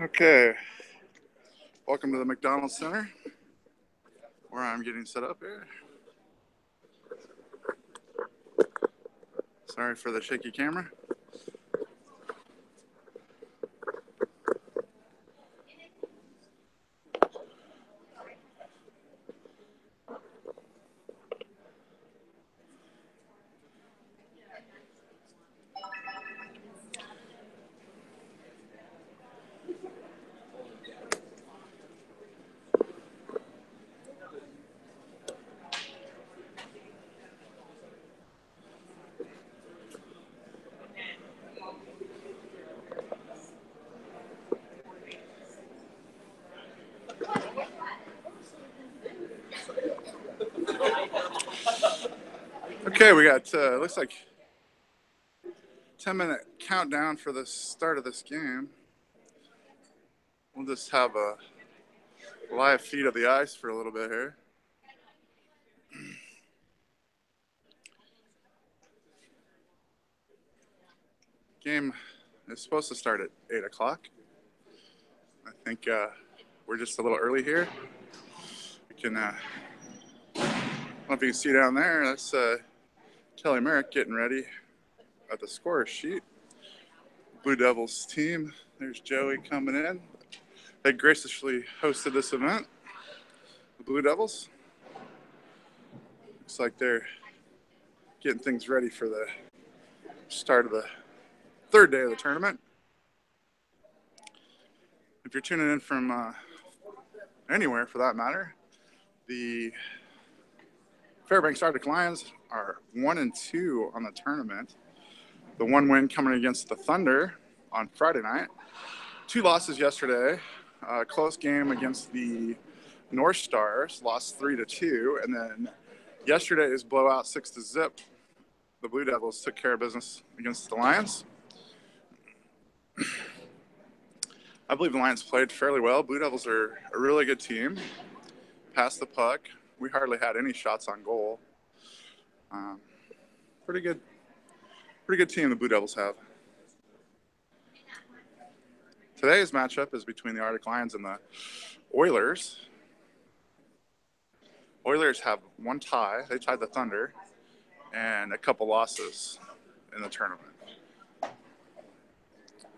Okay, welcome to the McDonald's Center, where I'm getting set up here. Sorry for the shaky camera. Okay, we got, looks like 10-minute countdown for the start of this game. We'll just have a live feed of the ice for a little bit here. Game is supposed to start at 8 o'clock. I think we're just a little early here. We can, I don't know if you can see down there, that's Kelly Merrick getting ready at the score sheet. Blue Devils team. There's Joey coming in. They graciously hosted this event. The Blue Devils. Looks like they're getting things ready for the start of the third day of the tournament. If you're tuning in from anywhere for that matter, the Fairbanks Arctic Lions are 1-2 on the tournament. The one win coming against the Thunder on Friday night. 2 losses yesterday. Close game against the North Stars, lost 3-2, and then yesterday's blowout 6-0. The Blue Devils took care of business against the Lions. I believe the Lions played fairly well. Blue Devils are a really good team. Passed the puck. We hardly had any shots on goal. Pretty good team the Blue Devils have. Today's matchup is between the Arctic Lions and the Oilers. Oilers have 1 tie. They tied the Thunder, and a couple losses in the tournament.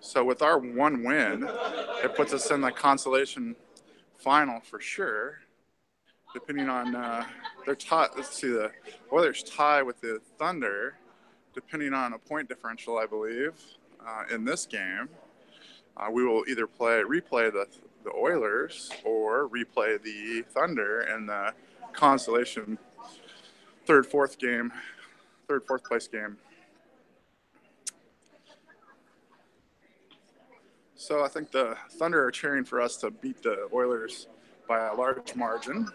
So with our 1 win, it puts us in the consolation final for sure. Depending on their tie, let's see, the Oilers tie with the Thunder, depending on a point differential, I believe, in this game. We will either replay the Oilers or replay the Thunder in the consolation third, fourth place game. So I think the Thunder are cheering for us to beat the Oilers by a large margin,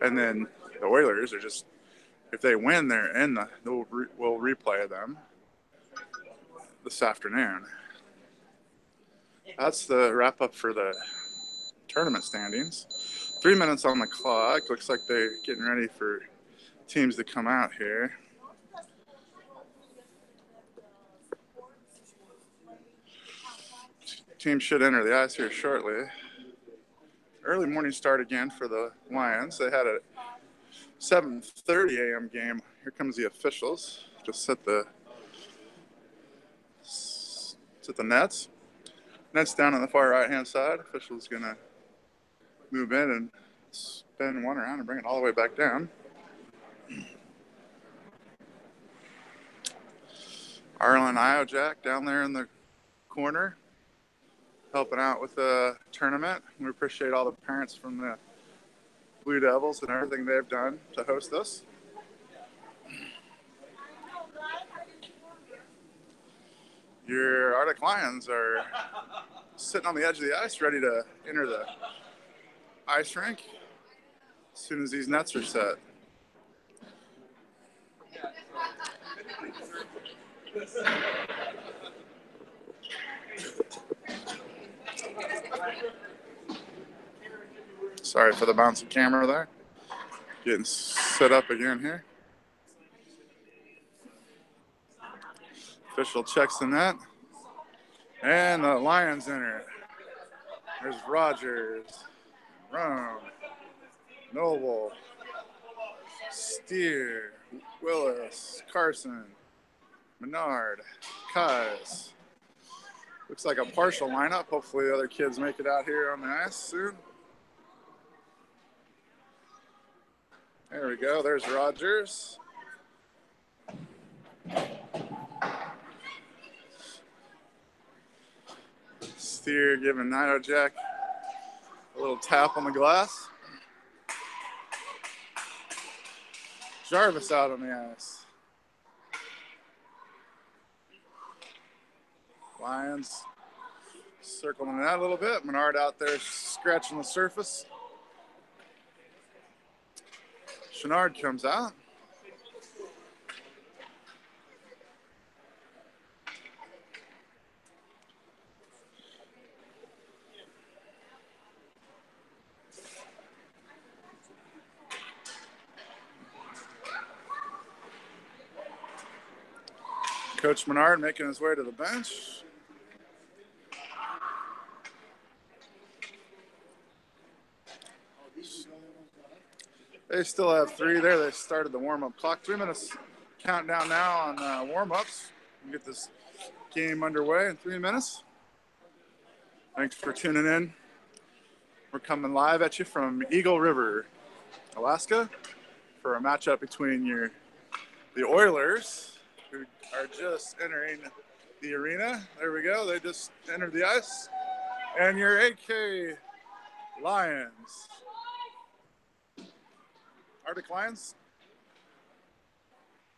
and then the Oilers are just, if they win, they're in we'll replay them this afternoon. That's the wrap up for the tournament standings. 3 minutes on the clock. Looks like they're getting ready for teams to come out here. Team should enter the ice here shortly. Early morning start again for the Lions. They had a 7:30 a.m. game. Here comes the officials. Just set the nets. Nets down on the far right-hand side. Official's going to move in and spin one around and bring it all the way back down. Arlen Iojak down there in the corner, helping out with the tournament. We appreciate all the parents from the Blue Devils and everything they've done to host us. Your Arctic Lions are sitting on the edge of the ice, ready to enter the ice rink as soon as these nets are set. Sorry for the bouncy camera there. Getting set up again here. Official checks the net. And the Lions enter. There's Rogers, Rome, Noble, Steer, Willis, Carson, Menard, Kais. Looks like a partial lineup. Hopefully the other kids make it out here on the ice soon. There we go. There's Rogers. Steer giving Nidojack a little tap on the glass. Jarvis out on the ice. Lions circling the net a little bit. Menard out there scratching the surface. Chenard comes out. Coach Menard making his way to the bench. They still have 3 there. They started the warm-up clock. 3 minutes countdown now on warm-ups. We'll get this game underway in 3 minutes. Thanks for tuning in. We're coming live at you from Eagle River, Alaska, for a matchup between the Oilers, who are just entering the arena. There we go. They just entered the ice. And your AK Lions. Arctic Lions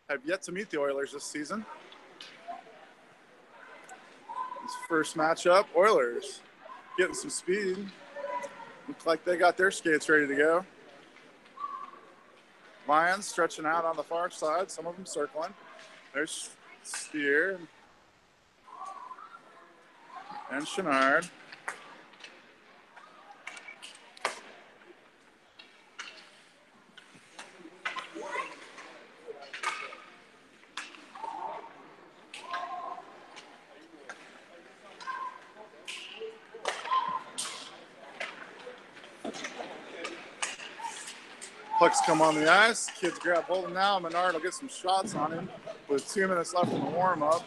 have yet to meet the Oilers this season. This first matchup, Oilers getting some speed. Looks like they got their skates ready to go. Lions stretching out on the far side, some of them circling. There's Steer and Chenard. Pucks come on the ice. Kids grab hold of him now. Menard will get some shots on him with 2 minutes left in the warm-up.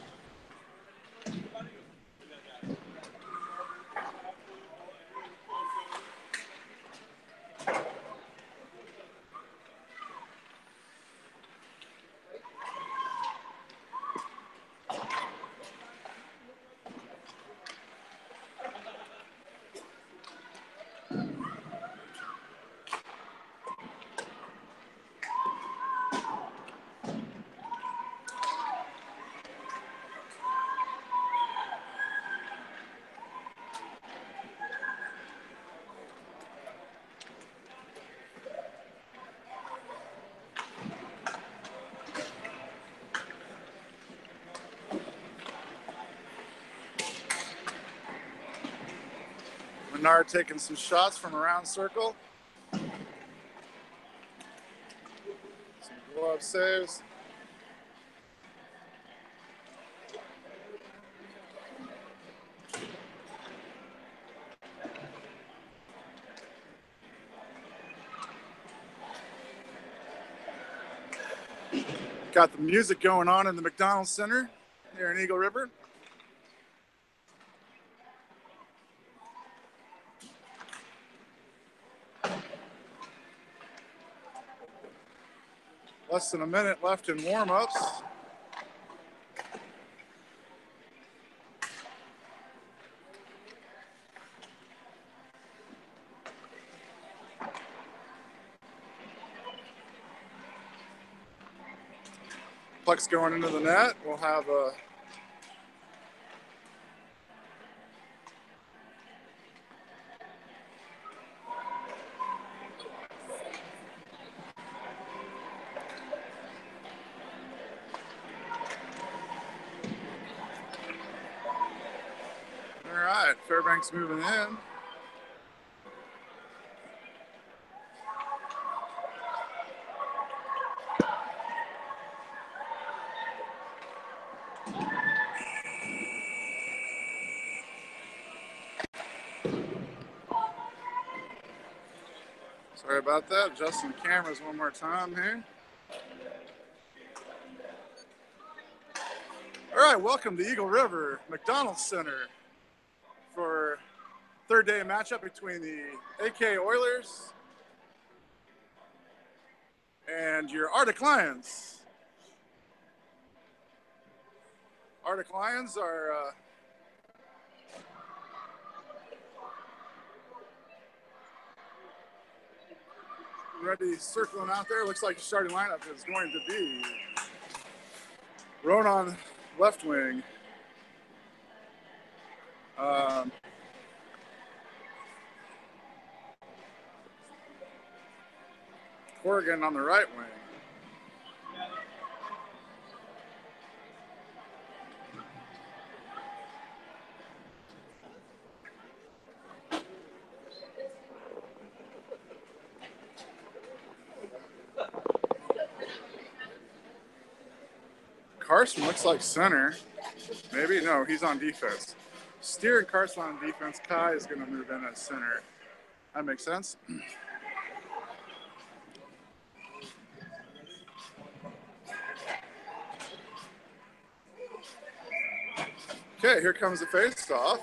Menard taking some shots from around circle. Some glove saves. Got the music going on in the McDonald's Center here in Eagle River. Less than a minute left in warm-ups. Puck's going into the net. We'll have a Fairbanks moving in. Sorry about that. Adjusting the cameras one more time here. All right, welcome to Eagle River McDonald's Center for third day matchup between the AK Oilers and your Arctic Lions. Arctic Lions are ready, circling out there. Looks like the starting lineup is going to be Roan on left wing, Corrigan on the right wing. Carson looks like center. Maybe, no, he's on defense. Steer and Carson on defense. Kai is going to move in as center. That makes sense. Okay, here comes the face-off.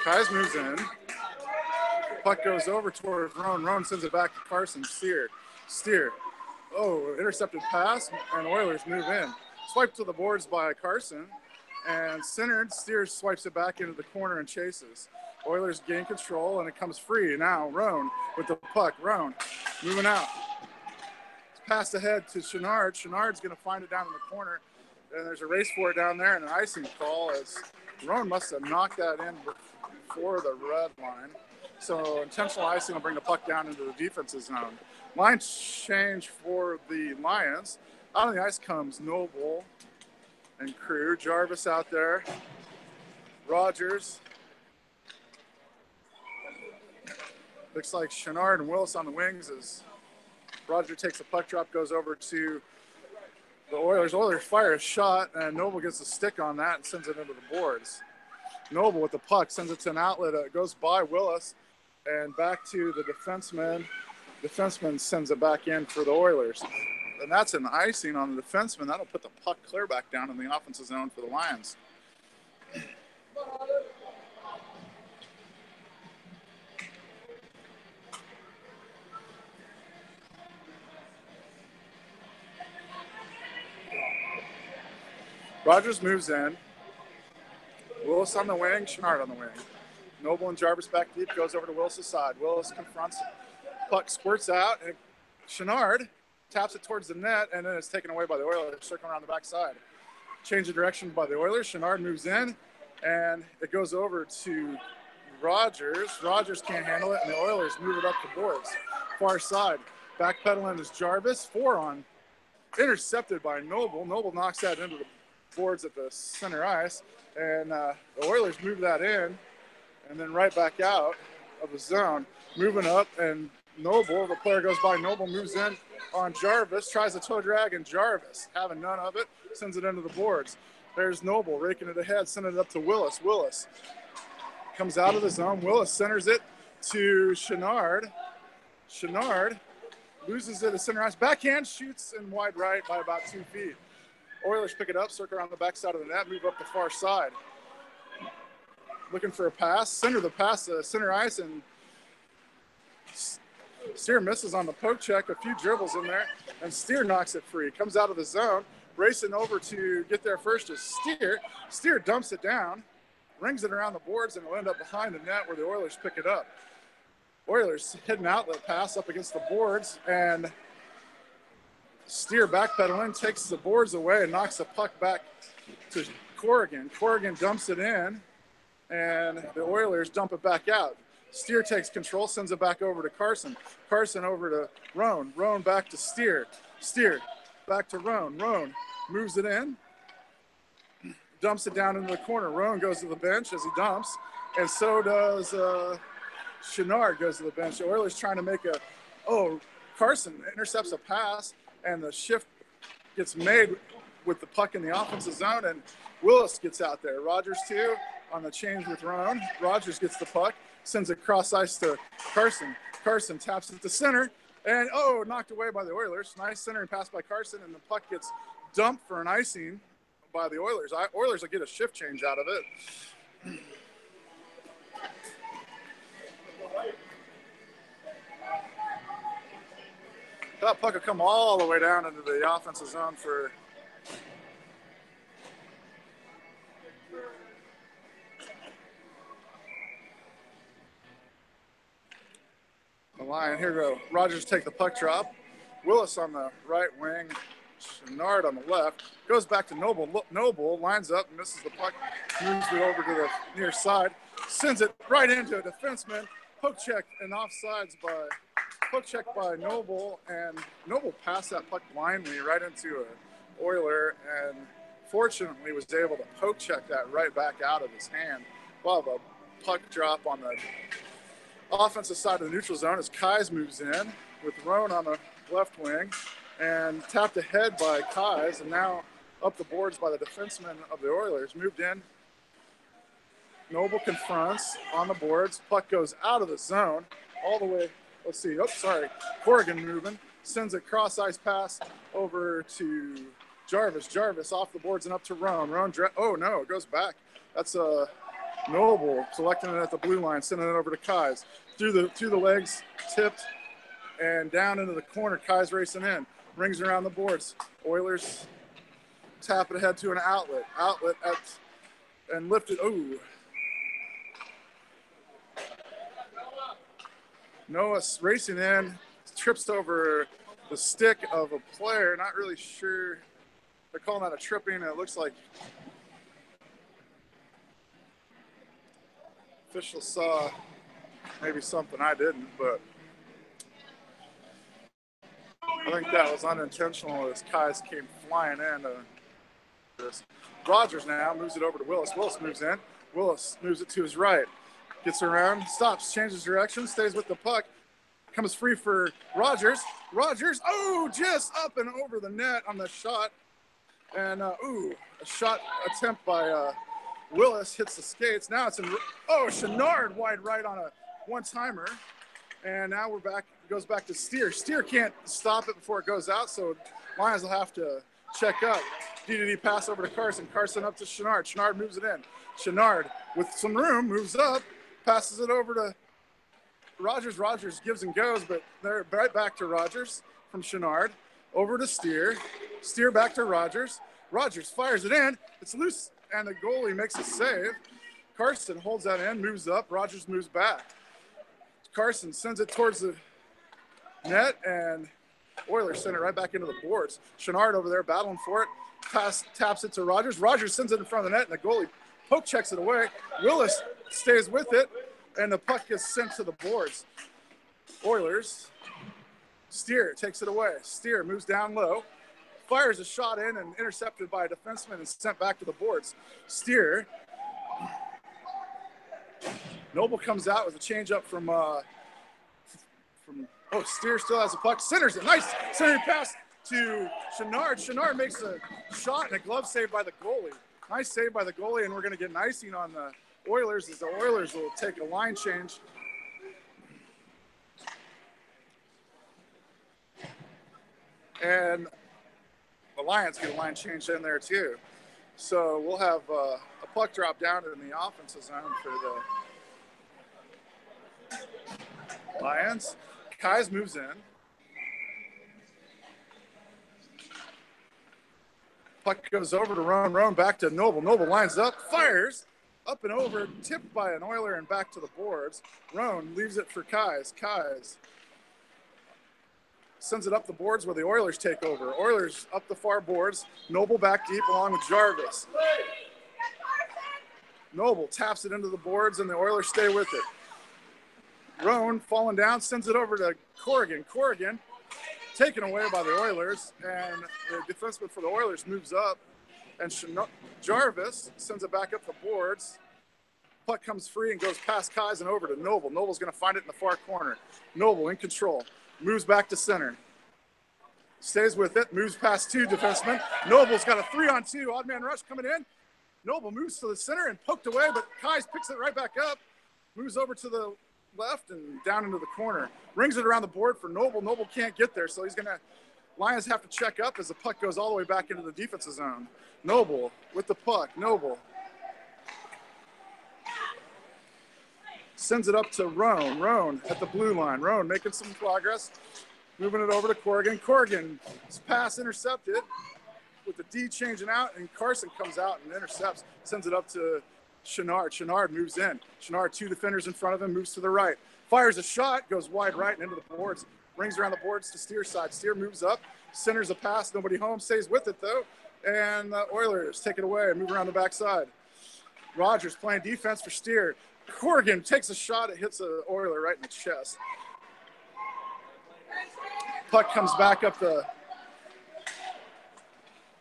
Kais moves in. Puck goes over towards Roan. Roan sends it back to Carson. Steer. Oh, intercepted pass, and Oilers move in. Swiped to the boards by Carson, and centered. Steer swipes it back into the corner and chases. Oilers gain control, and it comes free. Now Roan with the puck. Roan moving out. It's passed ahead to Chenard. Chenard's going to find it down in the corner, and there's a race for it down there, and an icing call as Roan must have knocked that in before the red line. So intentional icing will bring the puck down into the defensive zone. Line change for the Lions. Out on the ice comes Noble and crew. Jarvis out there. Rogers. Looks like Chenard and Willis on the wings as Roger takes a puck drop, goes over to the Oilers. Oilers fire a shot, and Noble gets a stick on that and sends it into the boards. Noble with the puck sends it to an outlet. It goes by Willis and back to the defenseman. Defenseman sends it back in for the Oilers. And that's an icing on the defenseman. That'll put the puck clear back down in the offensive zone for the Lions. Rogers moves in. Willis on the wing, Chenard on the wing. Noble and Jarvis back deep, goes over to Willis' side. Willis confronts, puck squirts out, and Chenard taps it towards the net, and then it's taken away by the Oilers, circling around the backside. Change of direction by the Oilers. Chenard moves in, and it goes over to Rogers. Rogers can't handle it, and the Oilers move it up the boards. Far side. Backpedaling is Jarvis. 4 on. Intercepted by Noble. Noble knocks that into the boards at the center ice, and the Oilers move that in, and then right back out of the zone. Moving up, and Noble, the player goes by. Noble moves in on Jarvis, tries a toe drag, and Jarvis, having none of it, sends it into the boards. There's Noble raking it ahead, sending it up to Willis. Willis comes out of the zone. Willis centers it to Chenard. Chenard loses it at center ice. Backhand, shoots in wide right by about 2 feet. Oilers pick it up, circle around the backside of the net, move up the far side. Looking for a pass, center the pass to center ice, and Steer misses on the poke check, a few dribbles in there, and Steer knocks it free. Comes out of the zone, racing over to get there first is Steer. Steer dumps it down, rings it around the boards, and will end up behind the net where the Oilers pick it up. Oilers hit an outlet pass up against the boards, and Steer backpedaling, takes the boards away and knocks the puck back to Corrigan. Corrigan dumps it in, and the Oilers dump it back out. Steer takes control, sends it back over to Carson. Carson over to Roan. Roan back to Steer. Steer back to Roan. Roan moves it in, dumps it down into the corner. Roan goes to the bench as he dumps, and so does Chenard goes to the bench. The Oilers trying to make Carson intercepts a pass, and the shift gets made with the puck in the offensive zone, and Willis gets out there. Rogers too on the change with Roan. Rogers gets the puck, sends it cross ice to Carson. Carson taps it to center, and oh, knocked away by the Oilers. Nice centering pass by Carson, and the puck gets dumped for an icing by the Oilers. Oilers will get a shift change out of it. That puck will come all the way down into the offensive zone for the Lion. Here we go. Rogers take the puck drop. Willis on the right wing. Chenard on the left. Goes back to Noble. Noble lines up, misses the puck, moves it over to the near side, sends it right into a defenseman. Poke check and offsides by poke check by Noble, and Noble passed that puck blindly right into an Oiler, and fortunately was able to poke check that right back out of his hand. Well, the puck drop on the offensive side of the neutral zone as Kais moves in with Roan on the left wing and tapped ahead by Kais, and now up the boards by the defenseman of the Oilers. Moved in. Noble confronts on the boards. Puck goes out of the zone all the way. Let's see. Oh, sorry. Corrigan moving. Sends a cross-ice pass over to Jarvis. Jarvis off the boards and up to Roan. Oh, no, it goes back. That's Noble collecting it at the blue line, sending it over to Kais. Through the legs, tipped, and down into the corner. Kais racing in. Rings around the boards. Oilers tap it ahead to an outlet. And lifted. Ooh. Noah racing in, trips over the stick of a player. Not really sure. They're calling that a tripping. It looks like officials saw maybe something I didn't, but I think that was unintentional as Kais came flying in. This. Rogers now moves it over to Willis. Willis moves in. Willis moves it to his right. Gets around, stops, changes direction, stays with the puck. Comes free for Rogers. Rogers, oh, just up and over the net on the shot. And, a shot attempt by Willis hits the skates. Now it's Chenard wide right on a one-timer. And now we're back, goes back to Steer. Steer can't stop it before it goes out, so Lions will have to check up. DDD pass over to Carson. Carson up to Chenard. Chenard moves it in. Chenard, with some room, moves up, passes it over to Rogers. Rogers gives and goes, but they're right back to Rogers from Chenard. Over to Steer. Steer back to Rogers. Rogers fires it in. It's loose, and the goalie makes a save. Carson holds that in, moves up. Rogers moves back. Carson sends it towards the net, and Oilers send it right back into the boards. Chenard over there battling for it. Taps it to Rogers. Rogers sends it in front of the net, and the goalie poke checks it away. Willis stays with it, and the puck gets sent to the boards. Oilers. Steer takes it away. Steer moves down low, fires a shot in, and intercepted by a defenseman and sent back to the boards. Steer. Noble comes out with a changeup from Steer still has the puck. Centers it. Nice centering pass to Chenard. Chenard makes a shot and a glove save by the goalie. Nice save by the goalie, and we're going to get an icing on the Oilers as the Oilers will take a line change. And the Lions get a line change in there too. So we'll have a puck drop down in the offensive zone for the Lions. Kais moves in. Puck goes over to Roan. Roan back to Noble. Noble lines up, fires, up and over, tipped by an Oiler and back to the boards. Roan leaves it for Kais. Kais sends it up the boards where the Oilers take over. Oilers up the far boards. Noble back deep along with Jarvis. Noble taps it into the boards, and the Oilers stay with it. Roan falling down, sends it over to Corrigan. Corrigan taken away by the Oilers, and the defenseman for the Oilers moves up, and Jarvis sends it back up the boards. Puck comes free and goes past Kais and over to Noble. Noble's going to find it in the far corner. Noble in control. Moves back to center. Stays with it. Moves past two defensemen. Noble's got a 3-on-2. Odd man rush coming in. Noble moves to the center and poked away, but Kais picks it right back up. Moves over to the left and down into the corner. Rings it around the board for Noble. Noble can't get there, so Lions have to check up as the puck goes all the way back into the defensive zone. Noble with the puck. Noble sends it up to Roan. Roan at the blue line. Roan making some progress. Moving it over to Corrigan. Corrigan's pass intercepted with the D changing out, and Carson comes out and intercepts. Sends it up to Chenard. Chenard moves in. Chenard, 2 defenders in front of him, moves to the right. Fires a shot, goes wide right and into the boards. Rings around the boards to Steer's side. Steer moves up, centers a pass. Nobody home. Stays with it, though. And the Oilers take it away and move around the backside. Rogers playing defense for Steer. Corrigan takes a shot. It hits the Oiler right in the chest. Puck comes back up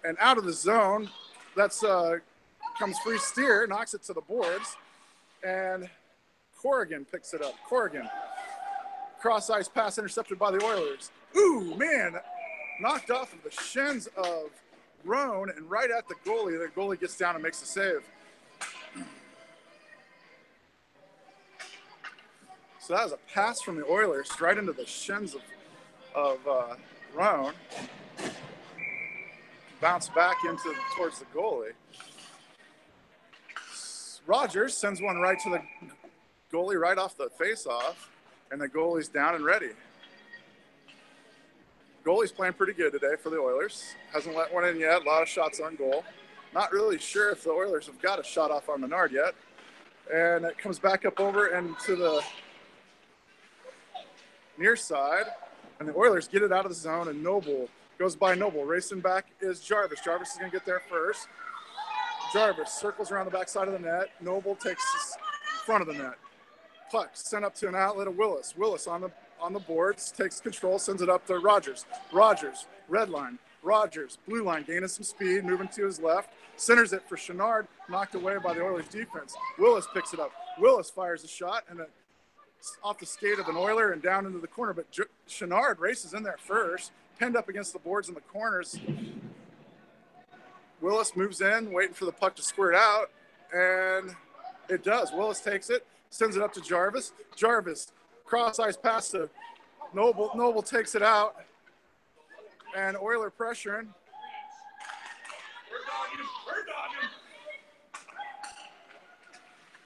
and out of the zone. That's comes free. Steer knocks it to the boards, and Corrigan picks it up. Corrigan, cross ice pass intercepted by the Oilers. Ooh, man, knocked off of the shins of Roan and right at the goalie. The goalie gets down and makes the save. So that was a pass from the Oilers right into the shins of Roan. Bounce back towards the goalie. Rogers sends one right to the goalie right off the face-off, and the goalie's down and ready. Goalie's playing pretty good today for the Oilers. Hasn't let one in yet. A lot of shots on goal. Not really sure if the Oilers have got a shot off on Menard yet. And it comes back up over and to the near side, and the Oilers get it out of the zone, and Noble goes by Noble. Racing back is Jarvis. Jarvis is going to get there first. Jarvis circles around the backside of the net. Noble takes front of the net. Puck sent up to an outlet of Willis. Willis on the boards, takes control, sends it up to Rogers. Rogers, red line. Rogers, blue line, gaining some speed, moving to his left. Centers it for Chenard, knocked away by the Oilers defense. Willis picks it up. Willis fires a shot, and off the skate of an Oiler and down into the corner, but Chenard races in there first, pinned up against the boards in the corners. Willis moves in, waiting for the puck to squirt out, and it does. Willis takes it, sends it up to Jarvis. Jarvis, cross-ice pass to Noble. Noble takes it out, and Oiler pressuring.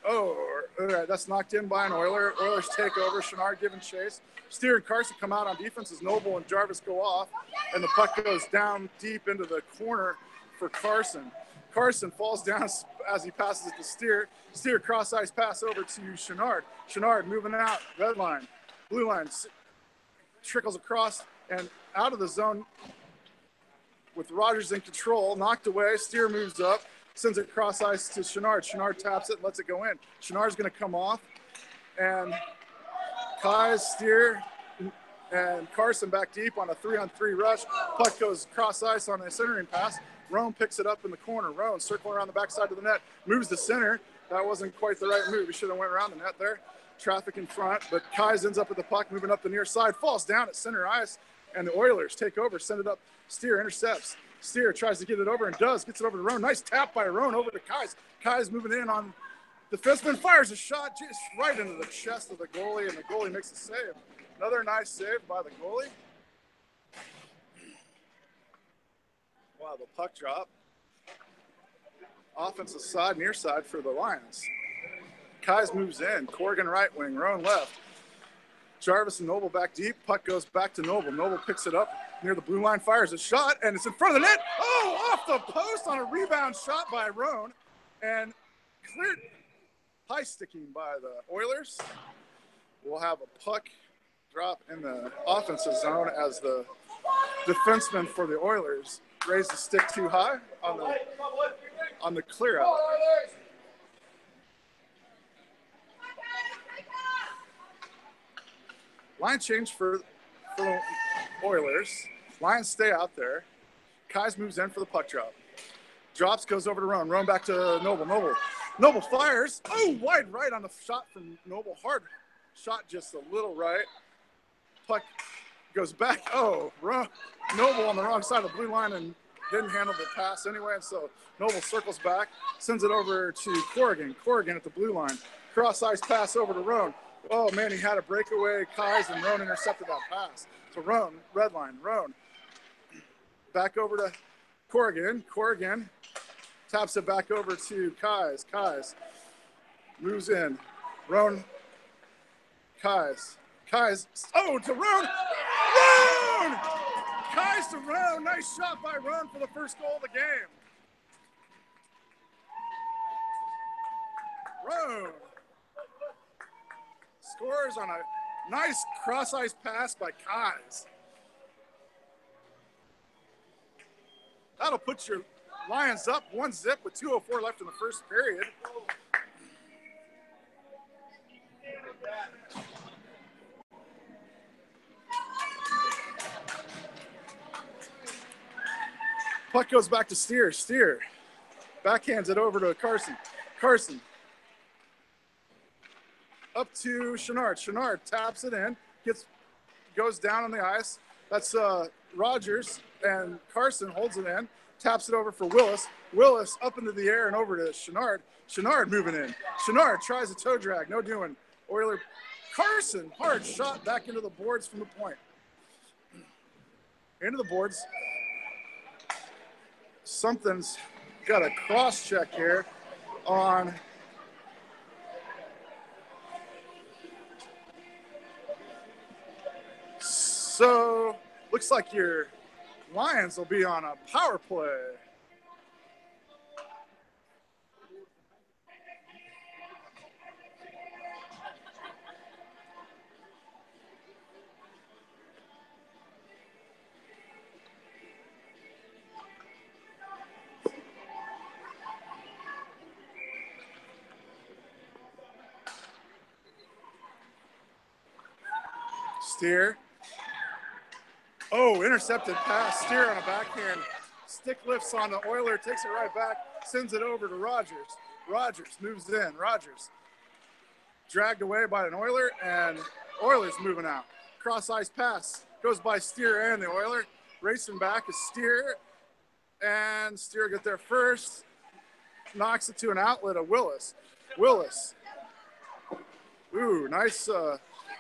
Oh, all right, that's knocked in by an Oiler. Oilers take over. Chenard giving chase. Steer and Carson come out on defense as Noble and Jarvis go off, and the puck goes down deep into the corner for Carson. Carson falls down as he passes it to Steer. Steer cross-ice pass over to Chenard. Chenard moving out, red line, blue line, trickles across and out of the zone with Rogers in control, knocked away. Steer moves up, sends it cross-ice to Chenard. Chenard taps it and lets it go in. Chenard's going to come off, and Kais, Steer, and Carson back deep on a 3-on-3 rush. Puck goes cross-ice on a centering pass. Roan picks it up in the corner. Roan circling around the backside of the net, moves to center. That wasn't quite the right move. He should have went around the net there. Traffic in front, but Kais ends up with the puck, moving up the near side, falls down at center ice, and the Oilers take over, send it up. Steer intercepts. Steer tries to get it over and does. Gets it over to Roan. Nice tap by Roan over to Kais. Kais moving in on the defenseman, fires a shot just right into the chest of the goalie, and the goalie makes a save. Another nice save by the goalie. Wow, the puck drop. Offensive side, near side for the Lions. Kais moves in. Corrigan right wing, Roan left. Jarvis and Noble back deep. Puck goes back to Noble. Noble picks it up near the blue line, fires a shot, and it's in front of the net. Oh, off the post on a rebound shot by Roan, and cleared. High sticking by the Oilers. We'll have a puck drop in the offensive zone as the defenseman for the Oilers raised the stick too high on the clear out. Line change for the Oilers. Lions stay out there. Kais moves in for the puck drop. Drops, goes over to Roan. Roan back to Noble. Noble fires. Oh, wide right on the shot from Noble. Hard shot, just a little right. Puck goes back. Oh, Noble on the wrong side of the blue line and didn't handle the pass anyway. And so Noble circles back, sends it over to Corrigan. Corrigan at the blue line. Cross ice pass over to Roan. Oh, man, he had a breakaway. Kais and Roan intercepted that pass. So Roan, red line, Roan. Back over to Corrigan. Corrigan taps it back over to Kais. Kais moves in. Roan, Kais. Kais, oh, to Roan. Roan! Kais to Roan. Nice shot by Roan for the first goal of the game. Roan scores on a nice cross-ice pass by Kais. That'll put your Lions up 1-0 with 2:04 left in the first period. Puck goes back to Steer. Steer backhands it over to Carson. Carson up to Chenard. Chenard taps it in, goes down on the ice. That's Rogers, and Carson holds it in, taps it over for Willis. Willis up into the air and over to Chenard. Chenard moving in. Chenard tries a toe drag, no doing. Oiler Carson, hard shot back into the boards from the point. Into the boards. Something's got a cross check here on so looks like your Lions will be on a power play. Steer. Oh, intercepted pass. Steer on a backhand. Stick lifts on the Oiler, takes it right back, sends it over to Rogers. Rogers moves in. Rogers dragged away by an Oiler, and Oiler's moving out. Cross ice pass goes by Steer and the Oiler. Racing back is Steer, and Steer get there first. Knocks it to an outlet of Willis. Willis. Ooh, nice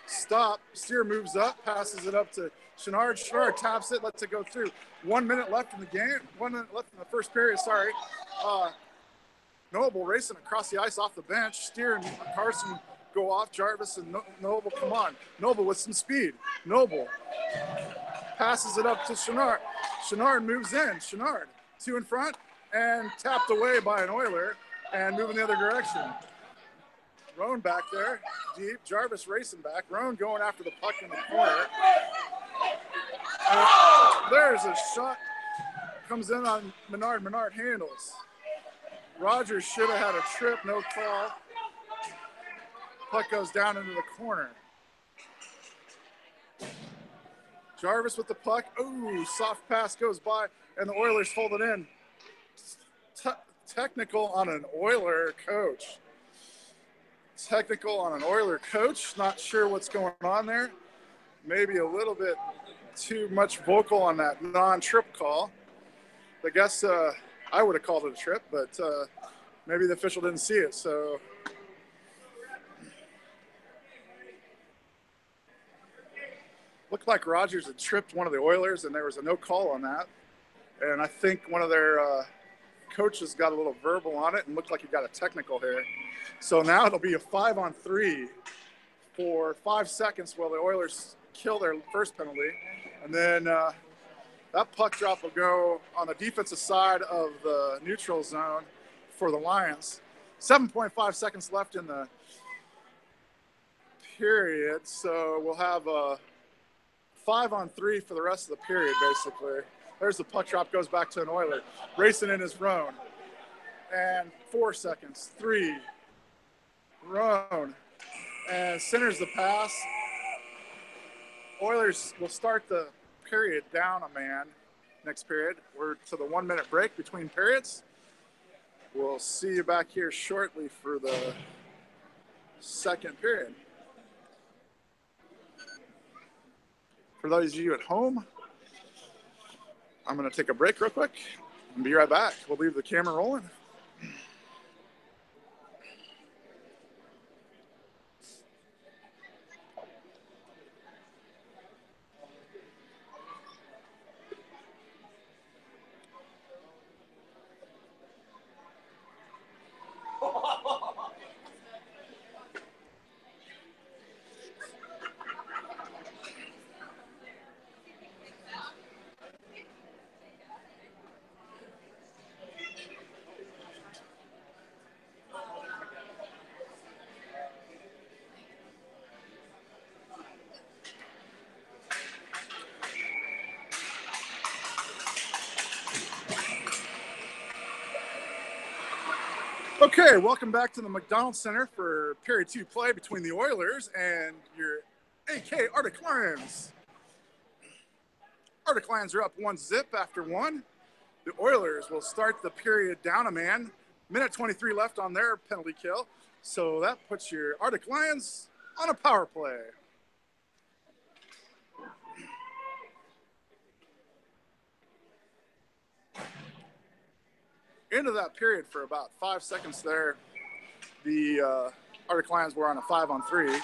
stop. Steer moves up, passes it up to Chenard. Chenard taps it, lets it go through. 1 minute left in the game. 1 minute left in the first period, sorry. Noble racing across the ice off the bench. Steer and Carson go off. Jarvis and Noble come on. Noble with some speed. Noble passes it up to Chenard. Chenard moves in. Chenard, two in front, and tapped away by an Oiler and moving the other direction. Roan back there, deep. Jarvis racing back. Roan going after the puck in the corner. There's a shot. Comes in on Menard. Menard handles. Rogers should have had a trip, no call. Puck goes down into the corner. Jarvis with the puck. Ooh, soft pass goes by, and the Oilers fold it in. Technical on an Oiler coach. Technical on an Oiler coach. Not sure what's going on there. Maybe a little bit too much vocal on that non-trip call. I guess I would have called it a trip, but maybe the official didn't see it. So looked like Rogers had tripped one of the Oilers, and there was a no call on that. And I think one of their coaches got a little verbal on it and looked like he got a technical here. So now it'll be a 5-on-3 for 5 seconds while the Oilers kill their first penalty. And then that puck drop will go on the defensive side of the neutral zone for the Lions. 7.5 seconds left in the period. So we'll have a 5-on-3 for the rest of the period, basically. There's the puck drop, goes back to an Oiler. Racing in his Roan. And 4 seconds. 3. Roan. And centers the pass. Oilers will start the period down a man next period. We're to the 1 minute break between periods. We'll see you back here shortly for the second period. For those of you at home, I'm going to take a break real quick and be right back. We'll leave the camera rolling. Okay, welcome back to the McDonald Center for period 2 play between the Oilers and your AK Arctic Lions. Arctic Lions are up 1-0 after 1. The Oilers will start the period down a man. Minute 23 left on their penalty kill. So that puts your Arctic Lions on a power play. Into that period for about 5 seconds there, the Arctic Lions were on a 5-on-3.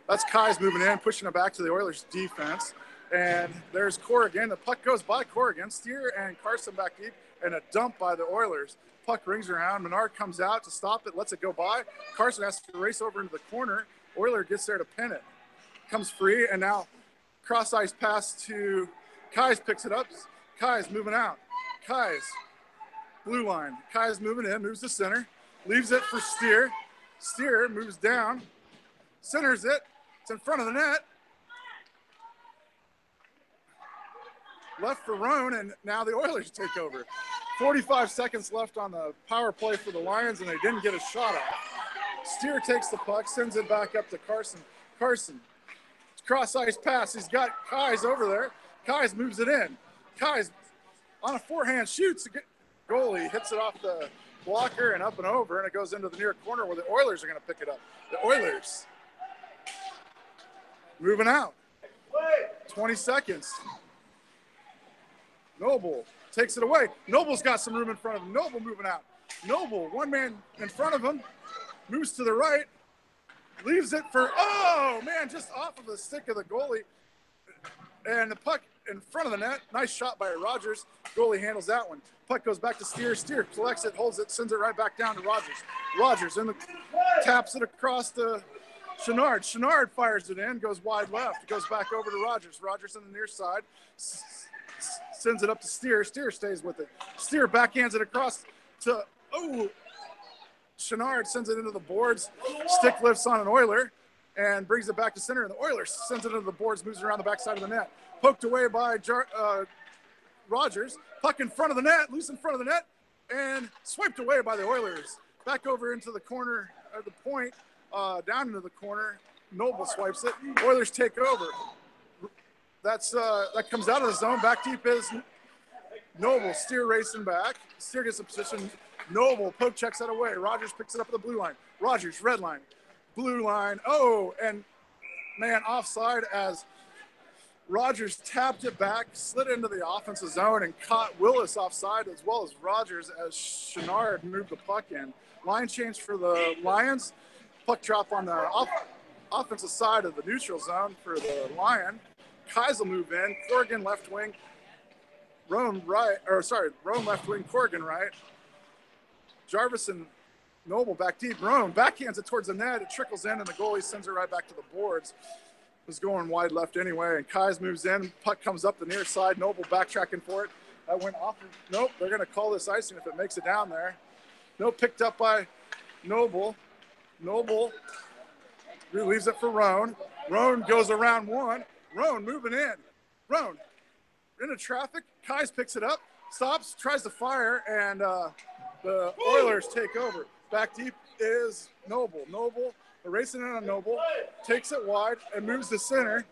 That's Kai's moving in, pushing it back to the Oilers defense. And there's Corrigan. The puck goes by Corrigan. Steer and Carson back deep, and a dump by the Oilers. Puck rings around. Menard comes out to stop it, lets it go by. Carson has to race over into the corner. Oiler gets there to pin it. Comes free, and now cross-ice pass to Kai's, picks it up. Kai's moving out. Kai's blue line. Kai's moving in, moves to center, leaves it for Steer. Steer moves down, centers it. It's in front of the net. Left for Roan, and now the Oilers take over. 45 seconds left on the power play for the Lions, and they didn't get a shot off. Steer takes the puck, sends it back up to Carson. Carson, cross-ice pass. He's got Kai's over there. Kai's moves it in. Kai's on a forehand, shoots. Goalie hits it off the blocker and up and over, and it goes into the near corner where the Oilers are going to pick it up. The Oilers moving out. 20 seconds. Noble takes it away. Noble's got some room in front of him. Noble moving out. Noble, one man in front of him, moves to the right, leaves it for, oh, man, just off of the stick of the goalie. And the puck in front of the net. Nice shot by Rogers. Goalie handles that one. Puck goes back to Steer. Steer collects it, holds it, sends it right back down to Rogers. Rogers taps it across to Chenard. Chenard fires it in, goes wide left. It goes back over to Rogers. Rogers on the near side. Sends it up to Steer. Steer stays with it. Steer backhands it across to, Chenard sends it into the boards. Stick lifts on an Oiler and brings it back to center. And the Oilers sends it into the boards, moves around the backside of the net. Poked away by Rogers. Puck in front of the net, loose in front of the net, and swiped away by the Oilers. Back over into the corner at the point, down into the corner. Noble swipes it. Oilers take over. That comes out of the zone. Back deep is Noble. Steer racing back. Steer gets a position. Noble poke checks that away. Rogers picks it up at the blue line. Rogers, red line. Blue line. Oh, and man, offside as Rogers tapped it back, slid into the offensive zone, and caught Willis offside as well as Rogers as Chenard moved the puck in. Line change for the Lions. Puck drop on the offensive side of the neutral zone for the Lion. Kai's will move in. Corrigan left wing. Rome left wing. Corrigan right. Jarvis and Noble back deep. Rome backhands it towards the net. It trickles in, and the goalie sends it right back to the boards. It was going wide left anyway, and Kai's moves in. Puck comes up the near side. Noble backtracking for it. That went off. Nope, they're going to call this icing if it makes it down there. Nope, picked up by Noble. Noble leaves it for Roan. Roan goes around one. Roan moving in. Roan into traffic. Kai's picks it up, stops, tries to fire, and the Oilers take over. Back deep is Noble. Noble racing in on Noble, takes it wide and moves to center.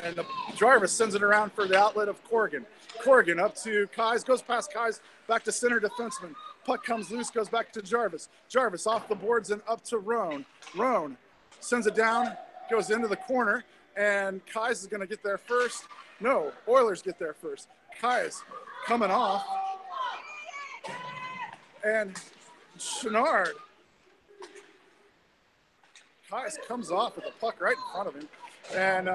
And Jarvis sends it around for the outlet of Corrigan. Corrigan up to Kai's, goes past Kai's, back to center defenseman. Puck comes loose, goes back to Jarvis. Jarvis off the boards and up to Roan. Roan sends it down, goes into the corner, and Kai's is going to get there first. No, Oilers get there first. Kai's coming off. And Chenard. Kai's comes off with the puck right in front of him. And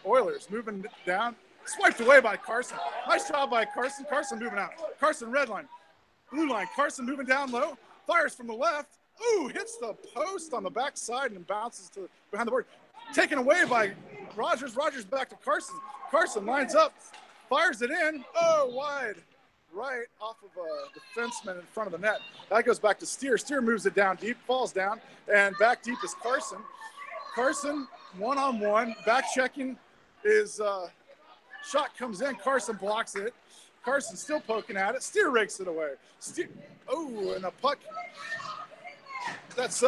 Oilers moving down. Swiped away by Carson. Nice job by Carson. Carson moving out. Carson red line. Blue line. Carson moving down low. Fires from the left. Ooh, hits the post on the backside and bounces to behind the board. Taken away by Rogers. Rogers back to Carson. Carson lines up. Fires it in. Oh, wide. Right off of a defenseman in front of the net. That goes back to Steer. Steer moves it down deep, falls down, and back deep is Carson. Carson, one-on-one, back checking. His shot comes in. Carson blocks it. Carson still poking at it. Steer rakes it away. Oh, and a puck. That's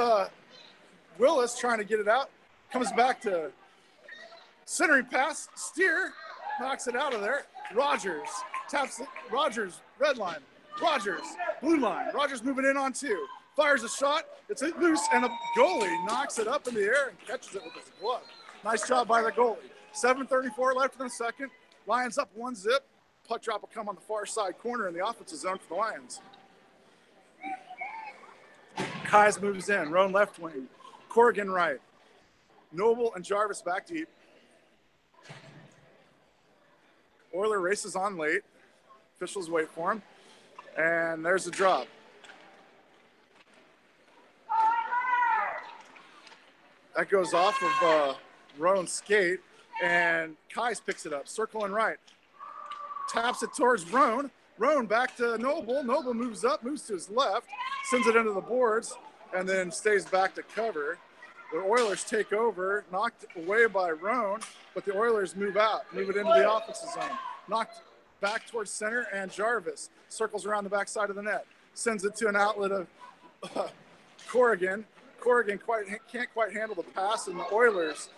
Willis trying to get it out. Comes back to centering pass. Steer knocks it out of there. Rogers taps it. Rogers, red line. Rogers, blue line. Rogers moving in on 2. Fires a shot. It's loose, and a goalie knocks it up in the air and catches it with his glove. Nice job by the goalie. 7:34 left in the second. Lions up 1-0. Puck drop will come on the far side corner in the offensive zone for the Lions. Kais moves in. Roan left wing. Corrigan right. Noble and Jarvis back deep. Oiler races on late. Officials wait for him. And there's the drop. That goes off of Roan's skate, and Kais picks it up. Circling right. Taps it towards Roan. Roan back to Noble. Noble moves up, moves to his left, sends it into the boards, and then stays back to cover. The Oilers take over, knocked away by Roan, but the Oilers move out, move it into the offensive zone. Knocked back towards center, and Jarvis circles around the backside of the net, sends it to an outlet of Corrigan. Corrigan can't quite handle the pass, and the Oilers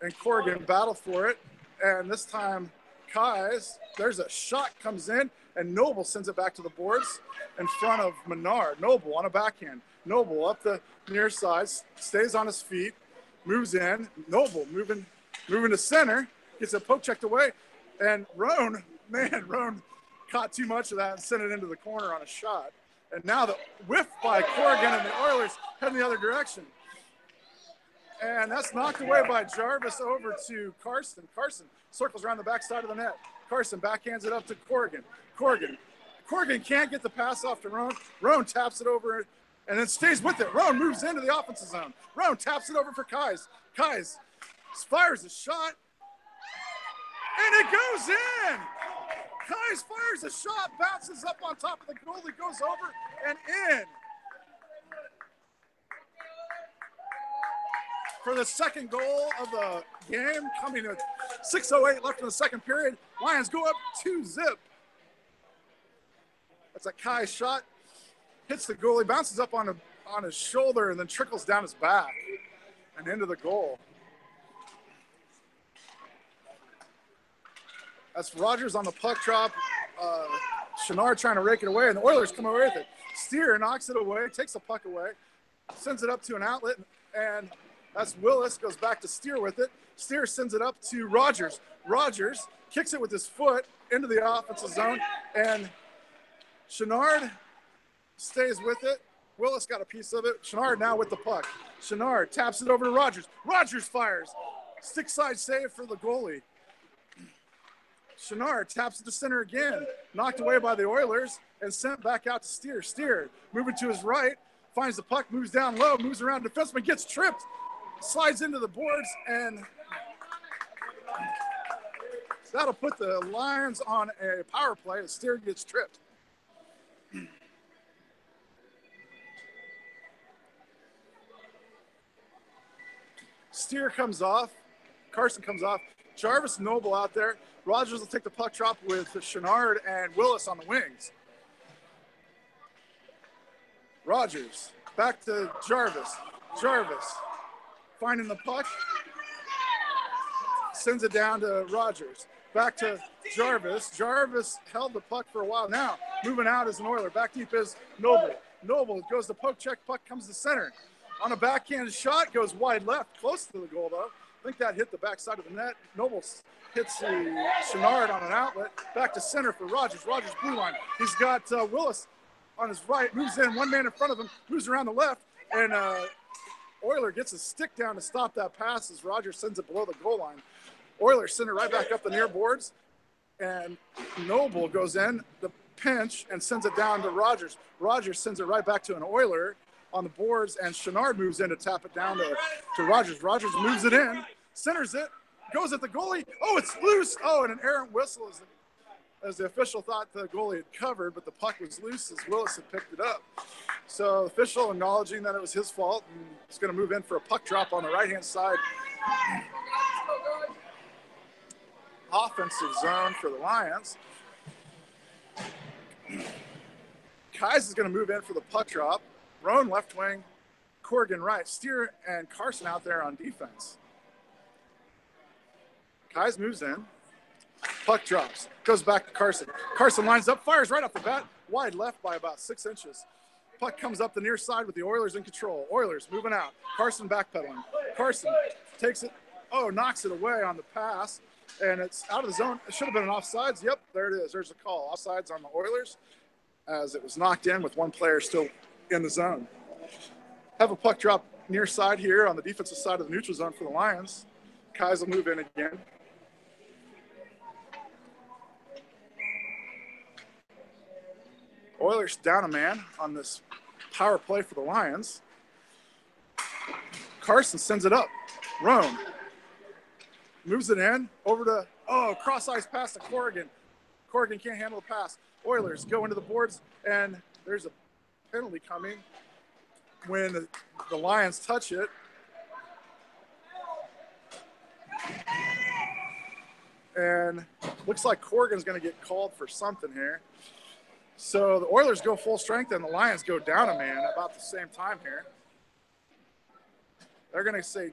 and Corrigan battle for it. And this time, Kais, there's a shot comes in, and Noble sends it back to the boards in front of Menard. Noble on a backhand. Noble up the near side, stays on his feet, moves in. Noble moving to center, gets a poke checked away, and Roan caught too much of that and sent it into the corner on a shot. And now the whiff by Corrigan, and the Oilers heading the other direction. And that's knocked away by Jarvis over to Carson. Carson circles around the backside of the net. Carson backhands it up to Corrigan. Corrigan can't get the pass off to Roan. Roan taps it over and then stays with it. Roan moves into the offensive zone. Roan taps it over for Kais. Kais fires a shot, and it goes in. Kais fires a shot, bounces up on top of the goalie, goes over and in. For the second goal of the game, coming at 6:08 left in the second period, Lions go up 2-0. That's a Kai shot, hits the goalie, bounces up on his shoulder, and then trickles down his back and into the goal. That's Rogers on the puck drop. Chenard trying to rake it away, and the Oilers come away with it. Steer knocks it away, takes the puck away, sends it up to an outlet, and that's Willis, goes back to Steer with it. Steer sends it up to Rogers. Rogers kicks it with his foot into the offensive zone, and Chenard stays with it. Willis got a piece of it. Chenard now with the puck. Chenard taps it over to Rogers. Rogers fires. Stick side save for the goalie. Chenard taps it to center again. Knocked away by the Oilers and sent back out to Steer. Steer moving to his right, finds the puck, moves down low, moves around defenseman, gets tripped, slides into the boards, and that'll put the Lions on a power play as Steer gets tripped. Steer comes off. Carson comes off. Jarvis and Noble out there. Rogers will take the puck drop with Chenard and Willis on the wings. Rogers back to Jarvis. Jarvis finding the puck. Sends it down to Rogers. Back to Jarvis. Jarvis held the puck for a while. Now moving out is an Oiler. Back deep is Noble. Noble goes to poke check. Puck comes to center. On a backhand shot, goes wide left. Close to the goal, though. I think that hit the backside of the net. Noble hits the Chenard on an outlet. Back to center for Rogers. Rogers blue line. He's got Willis on his right. Moves in. One man in front of him. Moves around the left. And Oiler gets a stick down to stop that pass as Rogers sends it below the goal line. Oilers send it right back up the near boards. And Noble goes in the pinch and sends it down to Rogers. Rogers sends it right back to an Oiler on the boards, and Chenard moves in to tap it down to Rogers. Rogers moves it in, centers it, goes at the goalie. Oh, it's loose. Oh, and an errant whistle as the official thought the goalie had covered, but the puck was loose as Willis had picked it up. So the official acknowledging that it was his fault, and he's going to move in for a puck drop on the right-hand side. Offensive zone for the Lions. Kais is going to move in for the puck drop. Roan left wing, Corrigan right. Steer and Carson out there on defense. Kais moves in. Puck drops. Goes back to Carson. Carson lines up, fires right off the bat. Wide left by about 6 inches. Puck comes up the near side with the Oilers in control. Oilers moving out. Carson backpedaling. Carson takes it. Oh, knocks it away on the pass. And it's out of the zone. It should have been an offsides. Yep, there it is. There's a call. Offsides on the Oilers as it was knocked in with one player still in the zone. Have a puck drop near side here on the defensive side of the neutral zone for the Lions. Kais will move in again. Oilers down a man on this power play for the Lions. Carson sends it up. Roan moves it in over to, cross ice pass to Corrigan. Corrigan can't handle the pass. Oilers go into the boards, and there's a penalty coming when the Lions touch it. And looks like Corrigan's going to get called for something here. So the Oilers go full strength and the Lions go down a man about the same time here. They're going to say